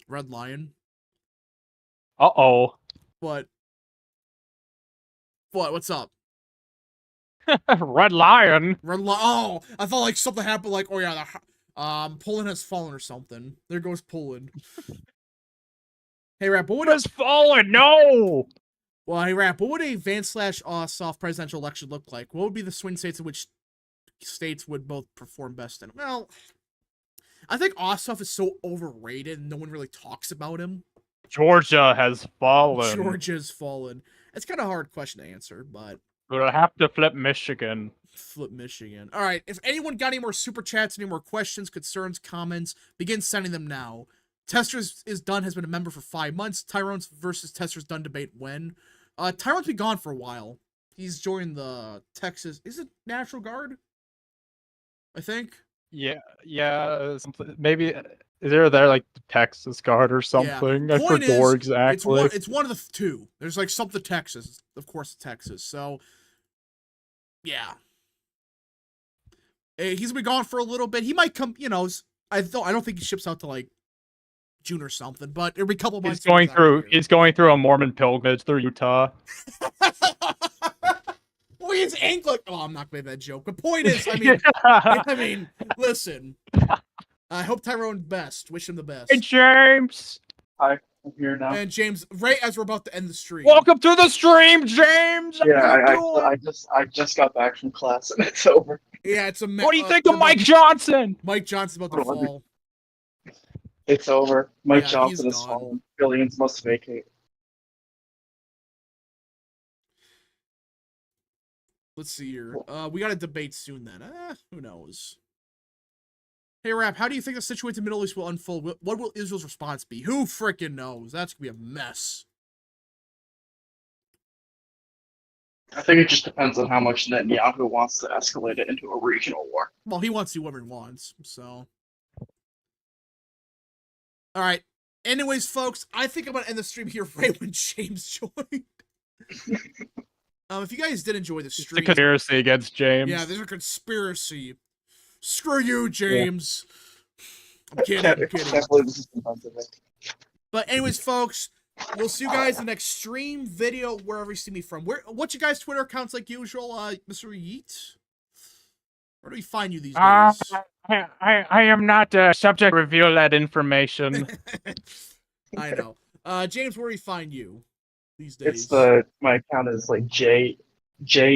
Red Lion. Uh-oh. What? What's up? Red Lion? Oh, I thought like something happened, like, oh yeah, Poland has fallen or something. There goes Poland. Hey, Rap, what would has fallen? No! Well, hey, Rap, what would a van/soft presidential election look like? What would be the swing states in which states would both perform best in? Well, I think Ossoff is so overrated and no one really talks about him. Georgia has fallen. Georgia's fallen. It's kind of a hard question to answer, but... We'll have to flip Michigan. Flip Michigan. Alright, if anyone got any more super chats, any more questions, concerns, comments, begin sending them now. Testers is done has been a member for 5 months. Tyrone's versus Testers done debate when? Tyrone's been gone for a while. He's joined the Texas... Is it National Guard? I think. Yeah, something, maybe is there like the Texas Guard or something? Yeah. I forgot exactly. It's one of the two. There's like something Texas, of course, Texas. So, yeah, he's been gone for a little bit. He might come. I don't think he ships out to like June or something, but it'll be a couple months. He's going through a Mormon pilgrimage through Utah. Well, he's Anglican. Oh, I'm not gonna make that joke. The point is, I mean, listen. I hope Tyrone best. Wish him the best. Hey, James. Hi, I'm here now. And James, right as we're about to end the stream. Welcome to the stream, James. Yeah, I just got back from class and it's over. Yeah, it's a. What do you think of Mike Johnson? Mike Johnson's about to fall. It's over. Mike Yeah, Johnson he's is gone. fallen. Billions must vacate. Let's see here. We got a debate soon then. Who knows? Hey, Rap, how do you think the situation in the Middle East will unfold? What will Israel's response be? Who frickin' knows? That's gonna be a mess. I think it just depends on how much Netanyahu wants to escalate it into a regional war. Well, he wants to do whatever he wants, so. Alright. Anyways, folks, I think I'm gonna end the stream here right when James joined. If you guys did enjoy the stream. It's a conspiracy against James. Yeah, there's a conspiracy. Screw you, James. Yeah. I'm kidding. I'm kidding. Can't believe this is offensive. But anyways, folks, we'll see you guys in the next stream, video, wherever you see me from. What's your guys' Twitter accounts like usual, Mr. Yeet? Where do we find you these days? I am not subject to reveal that information. I know. James, where do we find you these days? My account is like JAAMESWJ.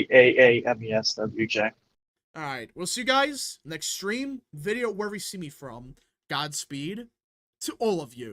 Alright, we'll see you guys next stream, video, wherever you see me from. Godspeed to all of you.